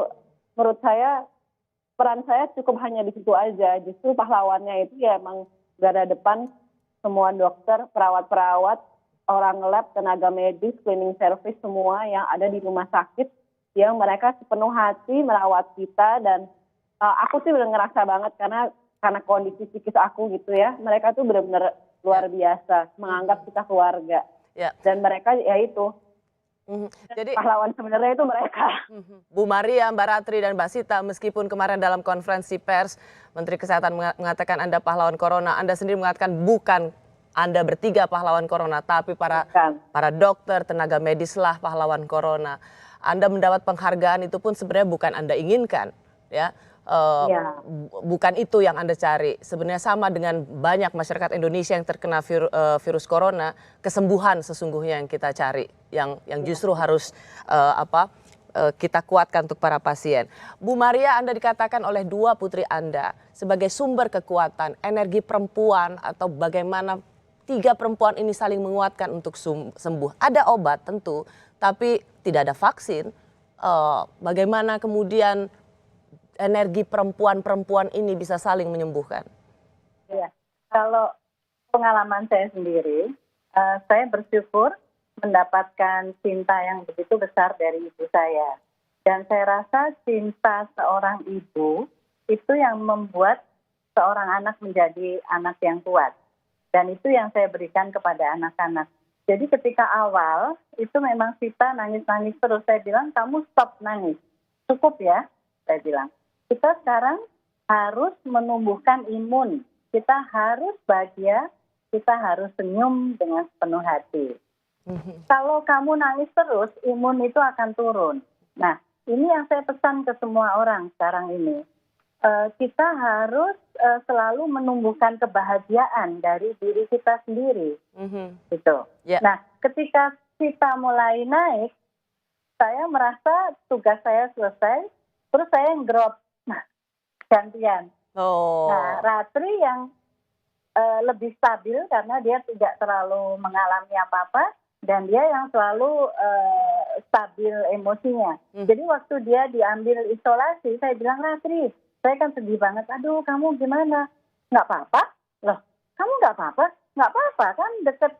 Speaker 14: menurut saya peran saya cukup hanya di situ aja. Justru pahlawannya itu ya emang garda depan, semua dokter, perawat-perawat, orang lab, tenaga medis, cleaning service, semua yang ada di rumah sakit yang mereka sepenuh hati merawat kita, dan aku sih benar ngerasa banget karena kondisi psikis aku gitu ya, mereka tuh benar-benar luar biasa menganggap kita keluarga. Dan mereka ya itu.
Speaker 1: Jadi
Speaker 14: pahlawan sebenarnya itu mereka.
Speaker 1: Bu Maria, Mbak Ratri, dan Mbak Sita, meskipun kemarin dalam konferensi pers Menteri Kesehatan mengatakan Anda pahlawan corona, Anda sendiri mengatakan bukan Anda bertiga pahlawan corona, tapi para dokter, tenaga medis lah pahlawan corona. Anda mendapat penghargaan itu pun sebenarnya bukan Anda inginkan, ya. Bukan itu yang Anda cari. Sebenarnya sama dengan banyak masyarakat Indonesia yang terkena virus corona, kesembuhan sesungguhnya yang kita cari, yang justru harus kita kuatkan untuk para pasien. Bu Maria, Anda dikatakan oleh dua putri Anda sebagai sumber kekuatan, energi perempuan, atau bagaimana tiga perempuan ini saling menguatkan untuk sembuh. Ada obat tentu, tapi tidak ada vaksin. Bagaimana kemudian energi perempuan-perempuan ini bisa saling menyembuhkan?
Speaker 3: Ya, kalau pengalaman saya sendiri, saya bersyukur mendapatkan cinta yang begitu besar dari ibu saya. Dan saya rasa cinta seorang ibu itu yang membuat seorang anak menjadi anak yang kuat. Dan itu yang saya berikan kepada anak-anak. Jadi ketika awal, itu memang Sita nangis-nangis terus. Saya bilang, kamu stop nangis. Cukup ya, saya bilang. Kita sekarang harus menumbuhkan imun. Kita harus bahagia, kita harus senyum dengan sepenuh hati. Kalau kamu nangis terus, imun itu akan turun. Nah, ini yang saya pesan ke semua orang sekarang ini. Kita harus selalu menumbuhkan kebahagiaan dari diri kita sendiri. Gitu. Nah, ketika kita mulai naik, saya merasa tugas saya selesai, terus saya drop. Nah, gantian. Nah, Ratri yang lebih stabil karena dia tidak terlalu mengalami apa-apa, dan dia yang selalu stabil emosinya. Jadi waktu dia diambil isolasi, saya bilang, Ratri, saya kan sedih banget. Aduh, kamu gimana? Nggak apa-apa? Loh, kamu nggak apa-apa? Nggak apa-apa, kan deket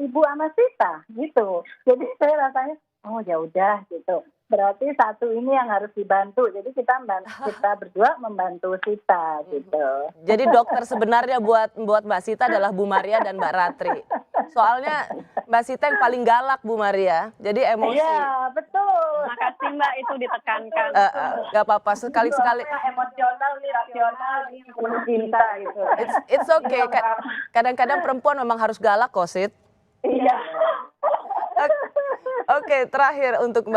Speaker 3: ibu sama Sita, gitu. Jadi saya rasanya, oh ya udah gitu. Berarti satu ini yang harus dibantu. Jadi kita berdua membantu Sita gitu.
Speaker 1: Jadi dokter sebenarnya buat Mbak Sita adalah Bu Maria dan Mbak Ratri. Soalnya Mbak Sita yang paling galak, Bu Maria. Jadi emosi.
Speaker 14: Iya, betul.
Speaker 4: Makasih Mbak, itu ditekankan.
Speaker 1: Gak apa-apa, sekali-sekali.
Speaker 14: Emosional nih, rasional nih, penuh cinta gitu.
Speaker 1: It's okay. Kadang-kadang perempuan memang harus galak kok, Sid.
Speaker 14: Iya.
Speaker 1: Oke, terakhir untuk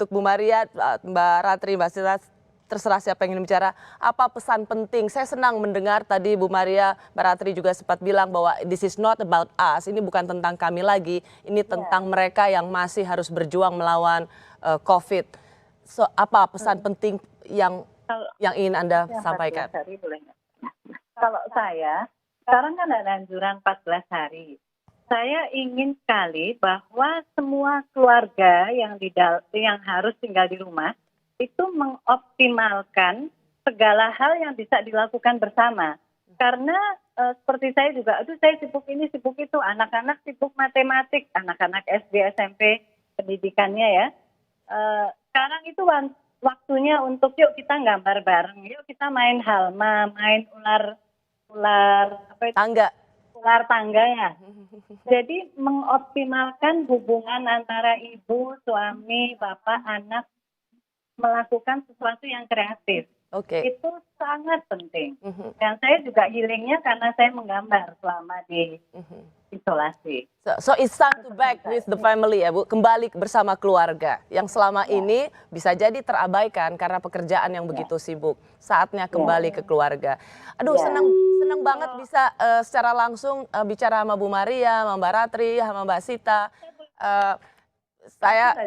Speaker 1: Bu Maria, Mbak Ratri, Mbak Sita, terserah siapa yang ingin bicara. Apa pesan penting? Saya senang mendengar tadi Bu Maria, Mbak Ratri juga sempat bilang bahwa this is not about us. Ini bukan tentang kami lagi. Ini tentang mereka yang masih harus berjuang melawan COVID. So, apa pesan penting yang ingin Anda sampaikan?
Speaker 3: Kalau saya, sekarang kan ada anjuran 14 hari. Saya ingin sekali bahwa semua keluarga yang harus tinggal di rumah itu mengoptimalkan segala hal yang bisa dilakukan bersama. Karena seperti saya juga, saya sibuk ini, sibuk itu, anak-anak sibuk matematik, anak-anak SD, SMP, pendidikannya ya. Sekarang itu waktunya untuk yuk kita gambar bareng, yuk kita main halma, main ular tangga ya. Jadi mengoptimalkan hubungan antara ibu, suami, bapak, anak, melakukan sesuatu yang kreatif. Itu sangat penting. Dan saya juga healingnya karena saya menggambar selama di isolasi.
Speaker 1: So it's time to back with the family ya Bu, kembali bersama keluarga yang selama ini bisa jadi terabaikan karena pekerjaan yang begitu sibuk. Saatnya kembali ke keluarga. Aduh, senang banget bisa secara langsung bicara sama Bu Maria, sama Mbak Ratri, sama Mbak Sita. Saya,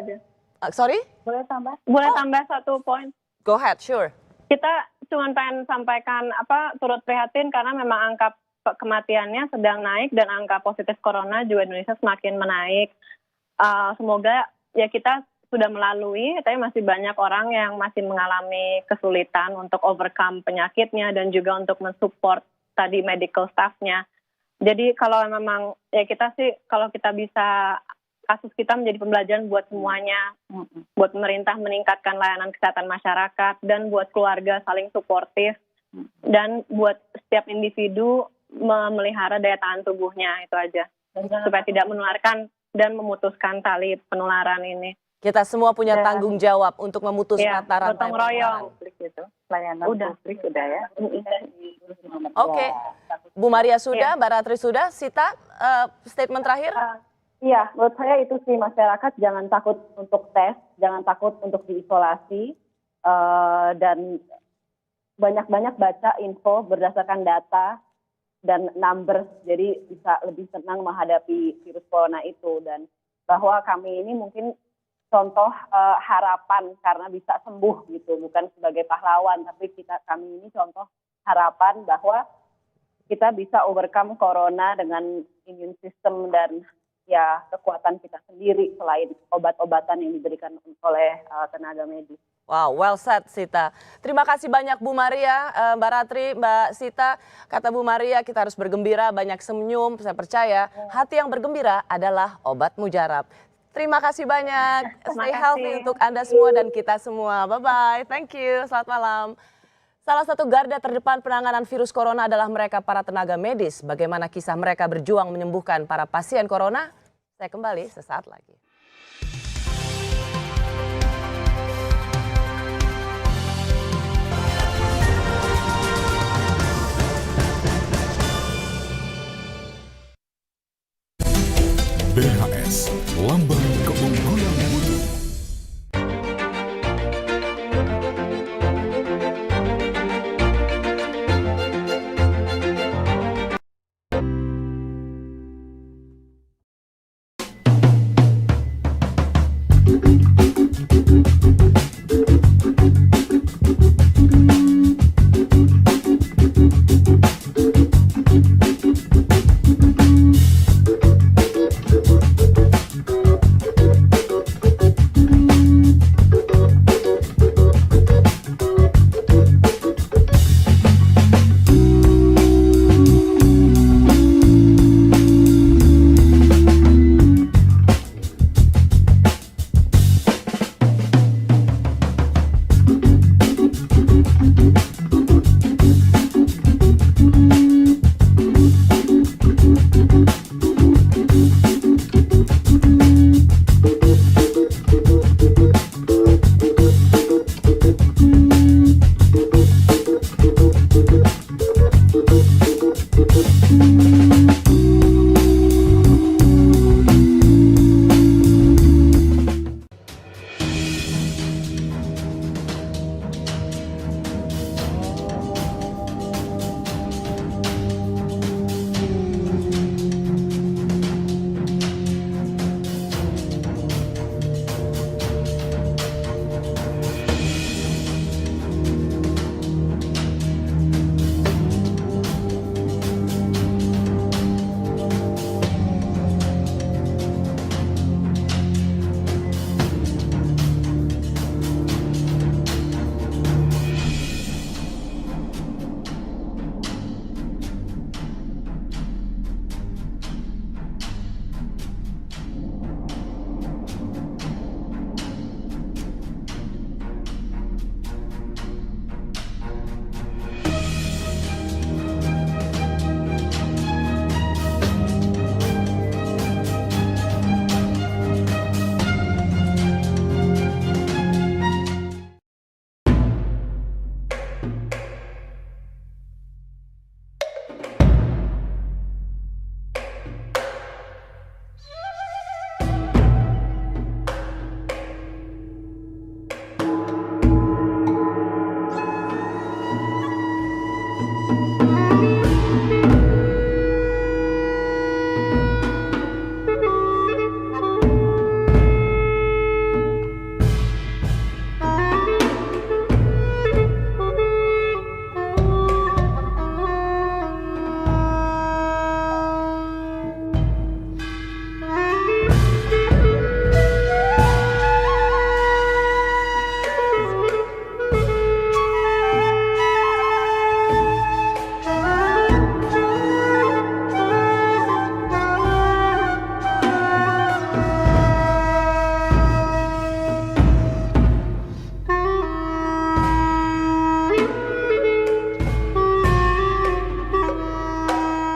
Speaker 1: sorry?
Speaker 4: Boleh tambah satu poin?
Speaker 1: Go ahead, sure.
Speaker 4: Kita cuma pengen sampaikan turut prihatin karena memang angka kematiannya sedang naik dan angka positif corona juga Indonesia semakin menaik. Semoga ya kita sudah melalui, tapi masih banyak orang yang masih mengalami kesulitan untuk overcome penyakitnya dan juga untuk mensupport tadi medical staff-nya. Jadi kalau memang ya kita sih kalau kita bisa kasus kita menjadi pembelajaran buat semuanya, buat pemerintah meningkatkan layanan kesehatan masyarakat, dan buat keluarga saling suportif, dan buat setiap individu memelihara daya tahan tubuhnya, itu aja. Supaya tidak menularkan dan memutuskan tali penularan ini.
Speaker 1: Kita semua punya tanggung jawab untuk memutus mata rantai
Speaker 4: gotong royong.
Speaker 1: penularan.
Speaker 3: Layanan publik udah ya.
Speaker 1: Oke, Bu Maria sudah, Mbak Ratri sudah, Sita statement terakhir?
Speaker 14: Iya, menurut saya itu sih, masyarakat jangan takut untuk tes, jangan takut untuk diisolasi, dan banyak-banyak baca info berdasarkan data dan numbers, jadi bisa lebih tenang menghadapi virus corona itu, dan bahwa kami ini mungkin contoh harapan karena bisa sembuh gitu, bukan sebagai pahlawan, tapi kami ini contoh harapan bahwa kita bisa overcome corona dengan immune system dan ya kekuatan kita sendiri selain obat-obatan yang diberikan oleh tenaga medis.
Speaker 1: Wow, well said Sita. Terima kasih banyak Bu Maria, Mbak Ratri, Mbak Sita. Kata Bu Maria kita harus bergembira, banyak senyum, saya percaya hati yang bergembira adalah obat mujarab. Terima kasih banyak, stay healthy untuk Anda semua dan kita semua. Bye-bye, thank you, selamat malam. Salah satu garda terdepan penanganan virus corona adalah mereka para tenaga medis. Bagaimana kisah mereka berjuang menyembuhkan para pasien corona? Saya kembali sesaat lagi.
Speaker 5: BHS, lambang keunggulan mutu.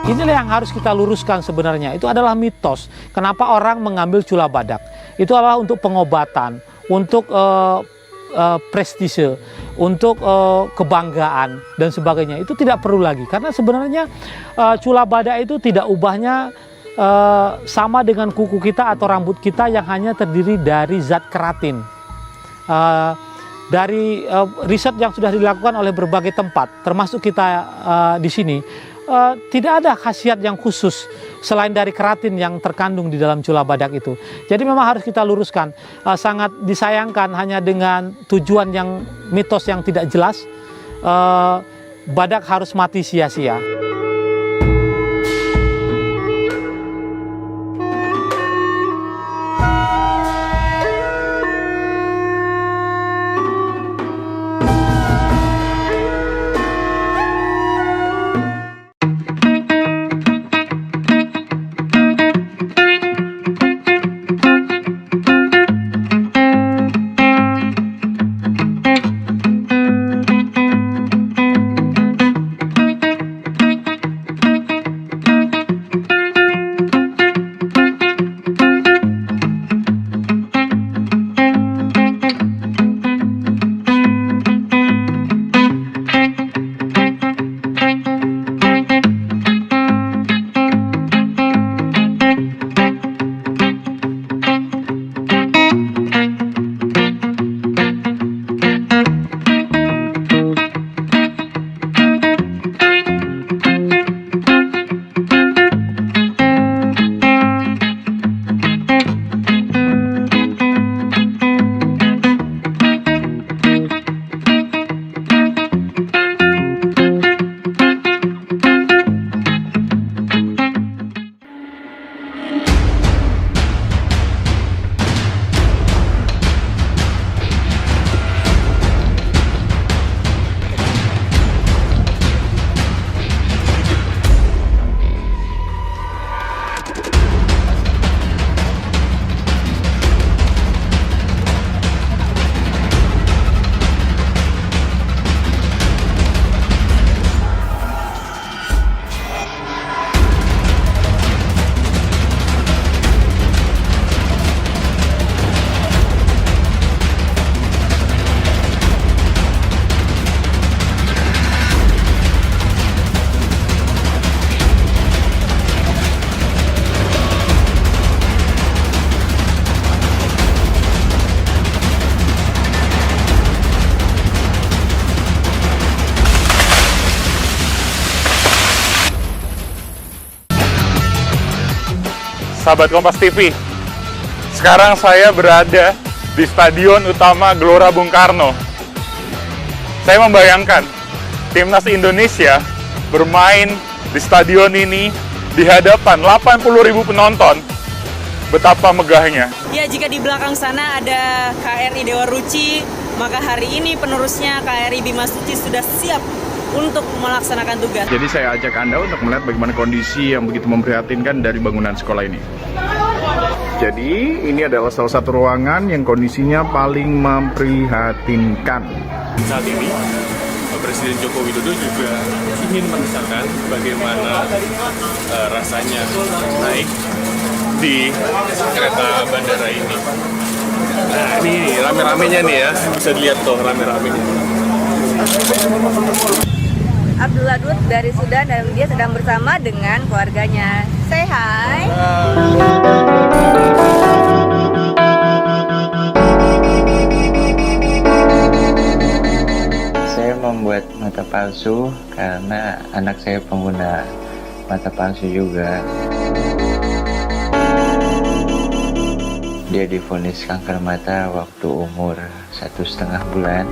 Speaker 6: Inilah yang harus kita luruskan sebenarnya. Itu adalah mitos. Kenapa orang mengambil cula badak? Itu adalah untuk pengobatan, untuk prestise, untuk kebanggaan dan sebagainya. Itu tidak perlu lagi. Karena sebenarnya cula badak itu tidak ubahnya sama dengan kuku kita atau rambut kita yang hanya terdiri dari zat keratin. Dari riset yang sudah dilakukan oleh berbagai tempat, termasuk kita di sini, tidak ada khasiat yang khusus selain dari keratin yang terkandung di dalam cula badak itu. Jadi memang harus kita luruskan. Sangat disayangkan hanya dengan tujuan yang mitos yang tidak jelas, badak harus mati sia-sia.
Speaker 7: Sahabat Kompas TV, sekarang saya berada di Stadion Utama Gelora Bung Karno. Saya membayangkan timnas Indonesia bermain di stadion ini di hadapan 80.000 penonton. Betapa megahnya.
Speaker 8: Ya, jika di belakang sana ada KRI Dewa Ruci, maka hari ini penerusnya KRI Bima Suci sudah siap untuk melaksanakan tugas.
Speaker 9: Jadi saya ajak Anda untuk melihat bagaimana kondisi yang begitu memprihatinkan dari bangunan sekolah ini. Jadi ini adalah salah satu ruangan yang kondisinya paling memprihatinkan.
Speaker 10: Saat ini Presiden Joko Widodo juga ingin merasakan bagaimana rasanya naik di kereta bandara ini. Nah, ini rame-ramenya nih ya, bisa dilihat tuh rame-ramenya.
Speaker 11: Abdullah Dut dari Sudan dan dia sedang bersama dengan keluarganya. Say hi.
Speaker 12: Saya membuat mata palsu karena anak saya pengguna mata palsu juga. Dia divonis kanker mata waktu umur 1,5 bulan.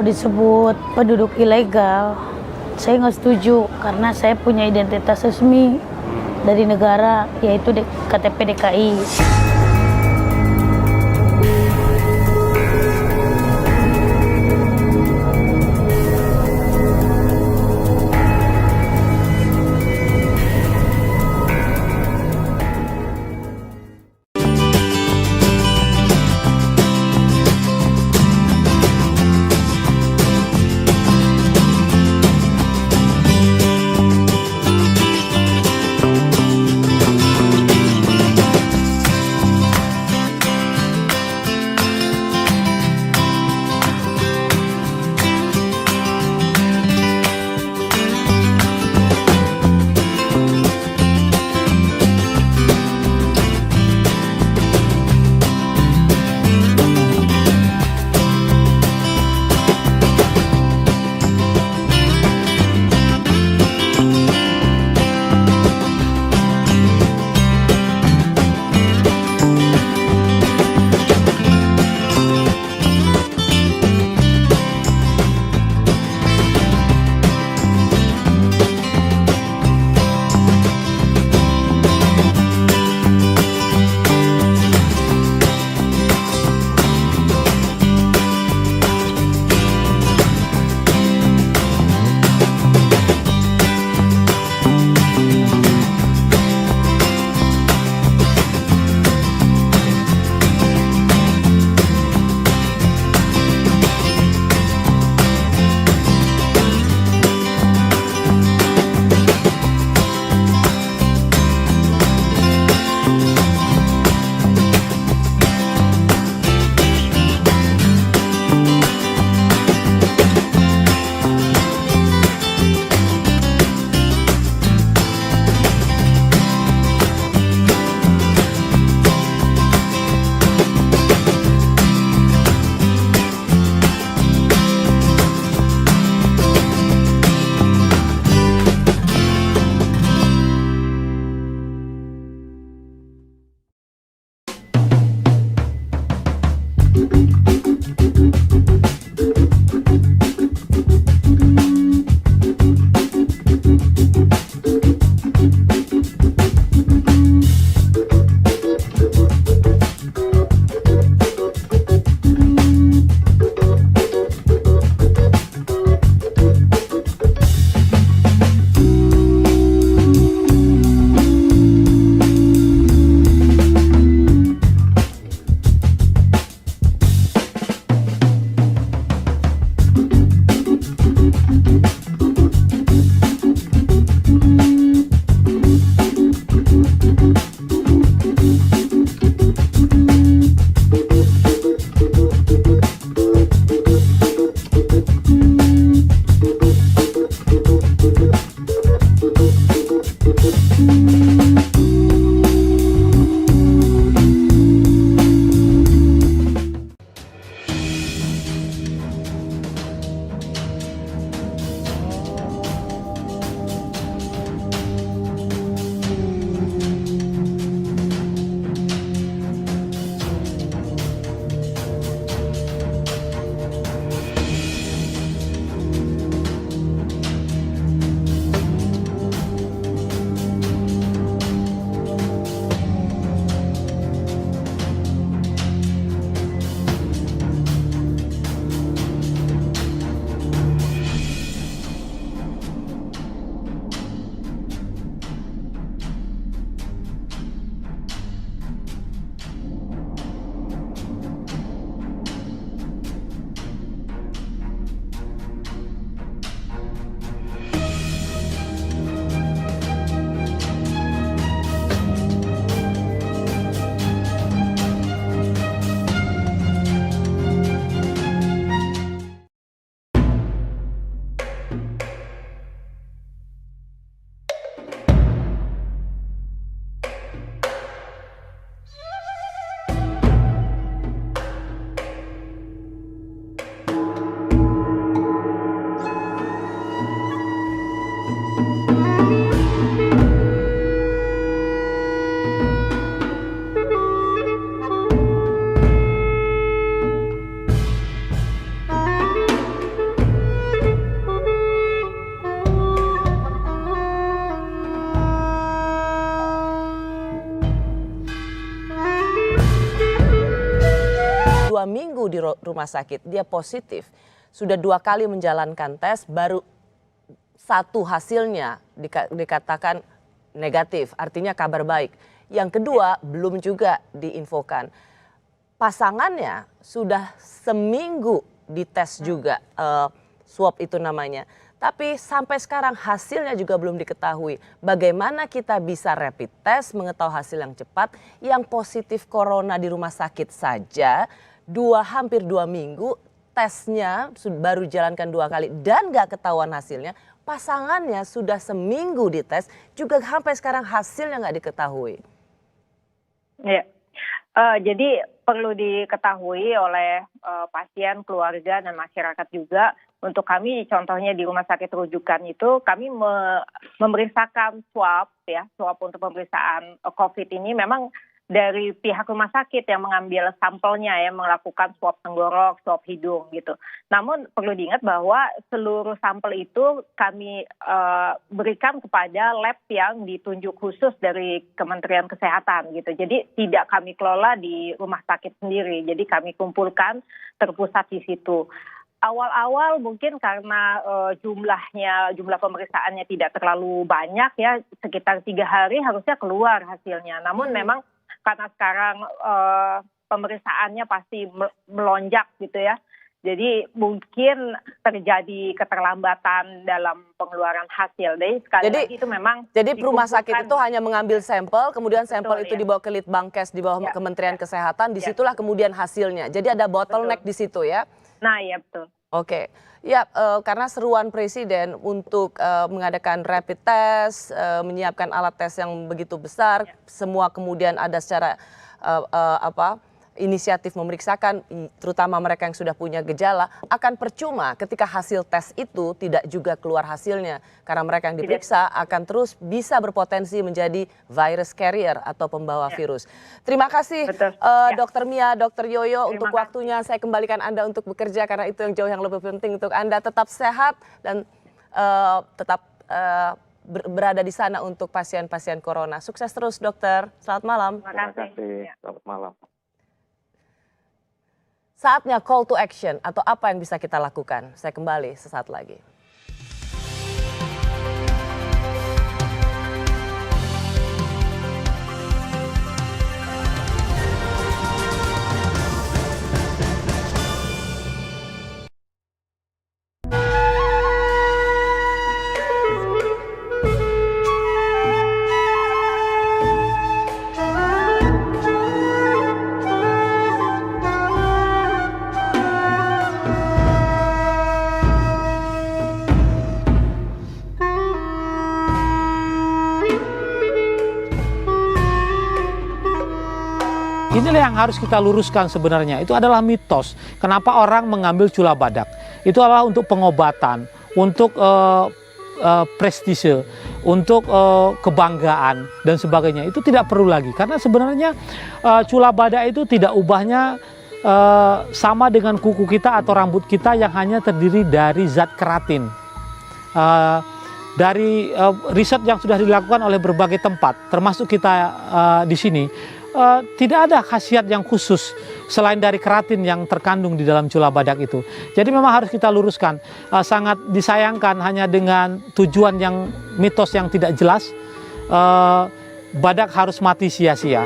Speaker 13: disebut penduduk ilegal, saya nggak setuju karena saya punya identitas resmi dari negara, yaitu KTP DKI.
Speaker 1: minggu di rumah sakit, dia positif. Sudah 2 kali menjalankan tes, baru 1 hasilnya dikatakan negatif, artinya kabar baik. Yang kedua belum juga diinfokan. Pasangannya sudah seminggu dites juga, swab itu namanya. Tapi sampai sekarang hasilnya juga belum diketahui. Bagaimana kita bisa rapid test, mengetahui hasil yang cepat, yang positif corona di rumah sakit saja, hampir 2 minggu, tesnya baru jalankan 2 kali dan gak ketahuan hasilnya. Pasangannya sudah seminggu dites, juga sampai sekarang hasilnya gak diketahui.
Speaker 14: Ya. Jadi perlu diketahui oleh pasien, keluarga, dan masyarakat juga. Untuk kami, contohnya di rumah sakit rujukan itu, kami memeriksakan swab untuk pemeriksaan COVID ini memang dari pihak rumah sakit yang mengambil sampelnya ya, melakukan swab tenggorok, swab hidung gitu. Namun perlu diingat bahwa seluruh sampel itu kami berikan kepada lab yang ditunjuk khusus dari Kementerian Kesehatan gitu. Jadi tidak kami kelola di rumah sakit sendiri. Jadi kami kumpulkan terpusat di situ. Awal-awal mungkin karena jumlah pemeriksaannya tidak terlalu banyak ya, sekitar 3 hari harusnya keluar hasilnya. Namun memang karena sekarang pemeriksaannya pasti melonjak gitu ya. Jadi mungkin terjadi keterlambatan dalam pengeluaran hasil. Jadi sekali lagi itu memang.
Speaker 1: Jadi rumah sakit itu hanya mengambil sampel, kemudian sampel itu dibawa ke Litbangkes di bawah Kementerian Kesehatan, disitulah kemudian hasilnya. Jadi ada bottleneck di situ ya.
Speaker 14: Nah ya betul.
Speaker 1: Oke, ya karena seruan Presiden untuk mengadakan rapid test, menyiapkan alat tes yang begitu besar, semua kemudian ada secara inisiatif memeriksakan, terutama mereka yang sudah punya gejala, akan percuma ketika hasil tes itu tidak juga keluar hasilnya. Karena mereka yang diperiksa akan terus bisa berpotensi menjadi virus carrier atau pembawa virus. Terima kasih Dr. Mia, Dr. Yoyo untuk waktunya. Saya kembalikan Anda untuk bekerja karena itu yang jauh yang lebih penting untuk Anda. Tetap sehat dan tetap berada di sana untuk pasien-pasien corona. Sukses terus dokter. Selamat malam.
Speaker 14: Terima kasih.
Speaker 7: Selamat malam.
Speaker 1: Saatnya call to action atau apa yang bisa kita lakukan. Saya kembali sesaat lagi.
Speaker 6: Inilah yang harus kita luruskan sebenarnya. Itu adalah mitos. Kenapa orang mengambil cula badak? Itu adalah untuk pengobatan, untuk prestise, untuk kebanggaan dan sebagainya. Itu tidak perlu lagi. Karena sebenarnya cula badak itu tidak ubahnya sama dengan kuku kita atau rambut kita yang hanya terdiri dari zat keratin. Dari riset yang sudah dilakukan oleh berbagai tempat, termasuk kita di sini, tidak ada khasiat yang khusus selain dari keratin yang terkandung di dalam cula badak itu. Jadi memang harus kita luruskan. Sangat disayangkan hanya dengan tujuan yang mitos yang tidak jelas, badak harus mati sia-sia.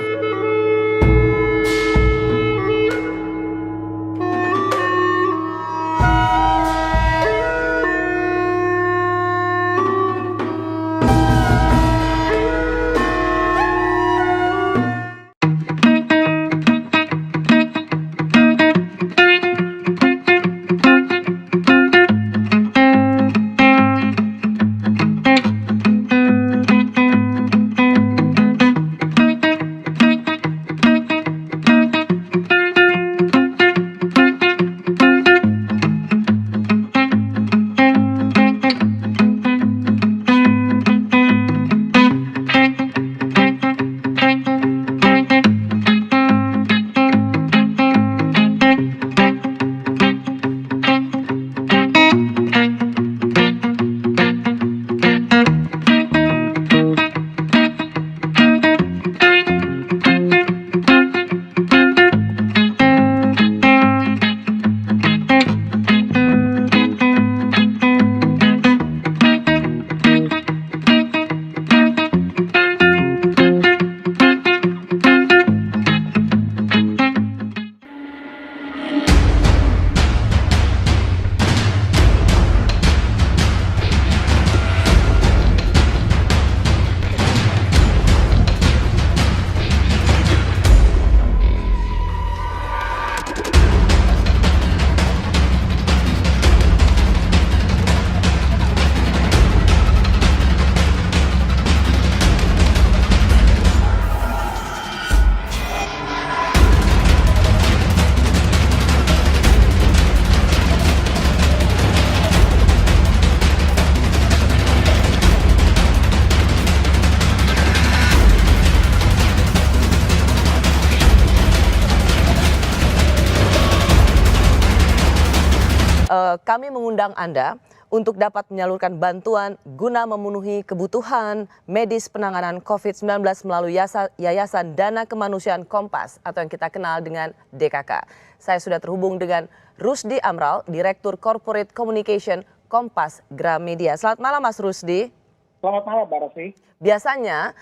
Speaker 1: kami mengundang Anda untuk dapat menyalurkan bantuan guna memenuhi kebutuhan medis penanganan COVID-19 melalui Yayasan Dana Kemanusiaan Kompas atau yang kita kenal dengan DKK. Saya sudah terhubung dengan Rusdi Amral, Direktur Corporate Communication Kompas Gramedia. Selamat malam Mas Rusdi.
Speaker 17: Selamat malam Mbak Rosi.
Speaker 1: Biasanya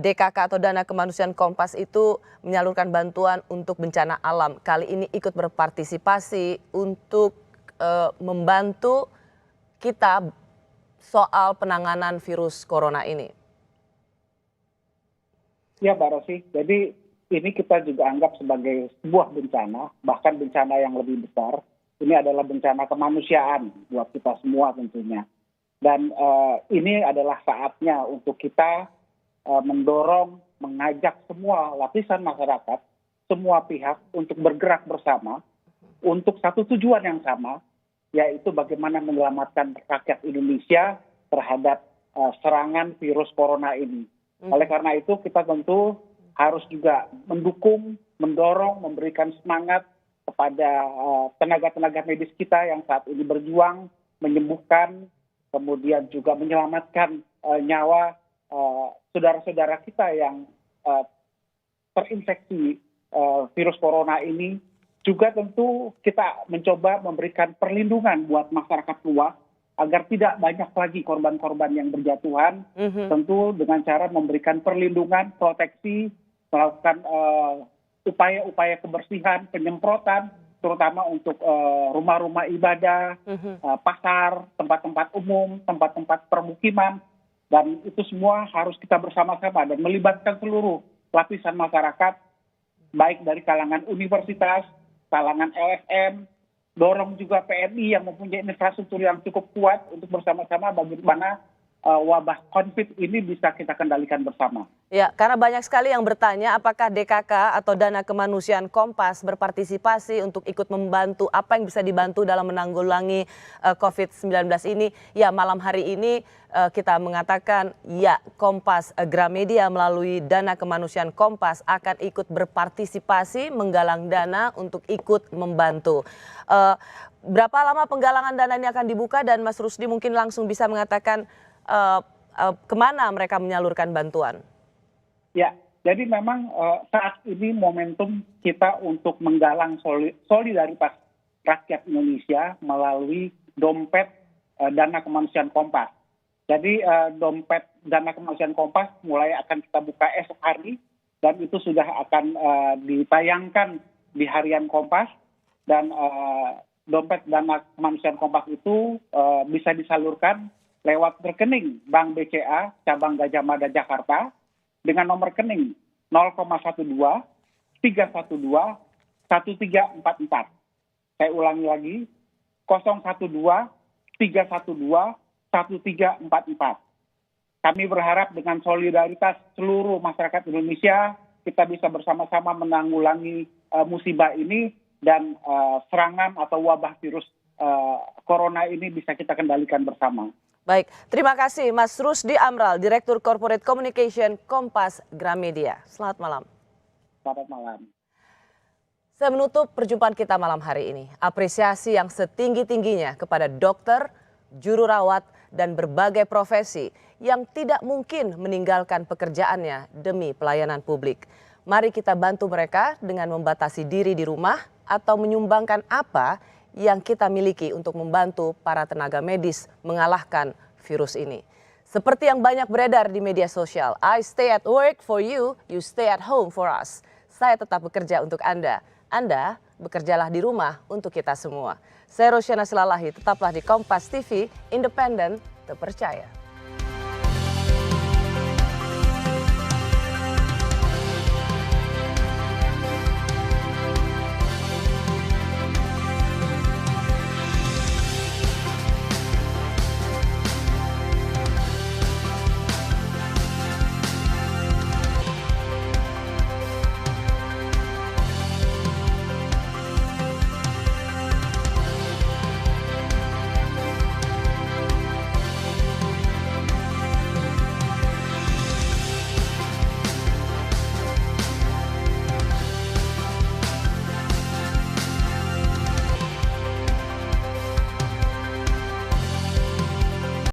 Speaker 1: DKK atau Dana Kemanusiaan Kompas itu menyalurkan bantuan untuk bencana alam. Kali ini ikut berpartisipasi untuk membantu kita soal penanganan virus corona ini.
Speaker 17: Ya Mbak Rosi, jadi ini kita juga anggap sebagai sebuah bencana, bahkan bencana yang lebih besar. Ini adalah bencana kemanusiaan buat kita semua tentunya. Dan ini adalah saatnya untuk kita mendorong, mengajak semua lapisan masyarakat, semua pihak untuk bergerak bersama untuk satu tujuan yang sama, yaitu bagaimana menyelamatkan rakyat Indonesia terhadap serangan virus corona ini. Oleh karena itu kita tentu harus juga mendukung, mendorong, memberikan semangat kepada tenaga-tenaga medis kita yang saat ini berjuang menyembuhkan, kemudian juga menyelamatkan nyawa saudara-saudara kita yang terinfeksi virus corona ini. Juga tentu kita mencoba memberikan perlindungan buat masyarakat luas agar tidak banyak lagi korban-korban yang berjatuhan. Tentu dengan cara memberikan perlindungan, proteksi, melakukan upaya-upaya kebersihan, penyemprotan, terutama untuk rumah-rumah ibadah, pasar, tempat-tempat umum, tempat-tempat permukiman. Dan itu semua harus kita bersama-sama dan melibatkan seluruh lapisan masyarakat, baik dari kalangan universitas, kalangan LSM, dorong juga PMI yang mempunyai infrastruktur yang cukup kuat untuk bersama-sama bagaimana wabah COVID ini bisa kita kendalikan bersama.
Speaker 1: Ya, karena banyak sekali yang bertanya apakah DKK atau Dana Kemanusiaan Kompas berpartisipasi untuk ikut membantu, apa yang bisa dibantu dalam menanggulangi COVID-19 ini. Ya, malam hari ini kita mengatakan ya, Kompas Gramedia melalui Dana Kemanusiaan Kompas akan ikut berpartisipasi menggalang dana untuk ikut membantu. Berapa lama penggalangan dana ini akan dibuka dan Mas Rusdi mungkin langsung bisa mengatakan kemana mereka menyalurkan bantuan?
Speaker 17: Ya, jadi memang saat ini momentum kita untuk menggalang solidaritas rakyat Indonesia melalui dompet Dana Kemanusiaan Kompas. Jadi dompet Dana Kemanusiaan Kompas mulai akan kita buka esok hari dan itu sudah akan ditayangkan di harian Kompas dan dompet Dana Kemanusiaan Kompas itu bisa disalurkan lewat rekening Bank BCA cabang Gajah Mada Jakarta dengan nomor rekening 0,12 312 1344. Saya ulangi lagi 012 312 1344. Kami berharap dengan solidaritas seluruh masyarakat Indonesia kita bisa bersama-sama menanggulangi musibah ini dan serangan atau wabah virus corona ini bisa kita kendalikan bersama.
Speaker 1: Baik, terima kasih Mas Rusdi Amral, Direktur Corporate Communication Kompas Gramedia. Selamat malam.
Speaker 17: Selamat malam.
Speaker 1: Saya menutup perjumpaan kita malam hari ini. Apresiasi yang setinggi-tingginya kepada dokter, juru rawat, dan berbagai profesi yang tidak mungkin meninggalkan pekerjaannya demi pelayanan publik. Mari kita bantu mereka dengan membatasi diri di rumah atau menyumbangkan apa yang kita miliki untuk membantu para tenaga medis mengalahkan virus ini. Seperti yang banyak beredar di media sosial, I stay at work for you, you stay at home for us. Saya tetap bekerja untuk Anda, Anda bekerjalah di rumah untuk kita semua. Saya Rosyana Silalahi, tetaplah di Kompas TV, independen, terpercaya.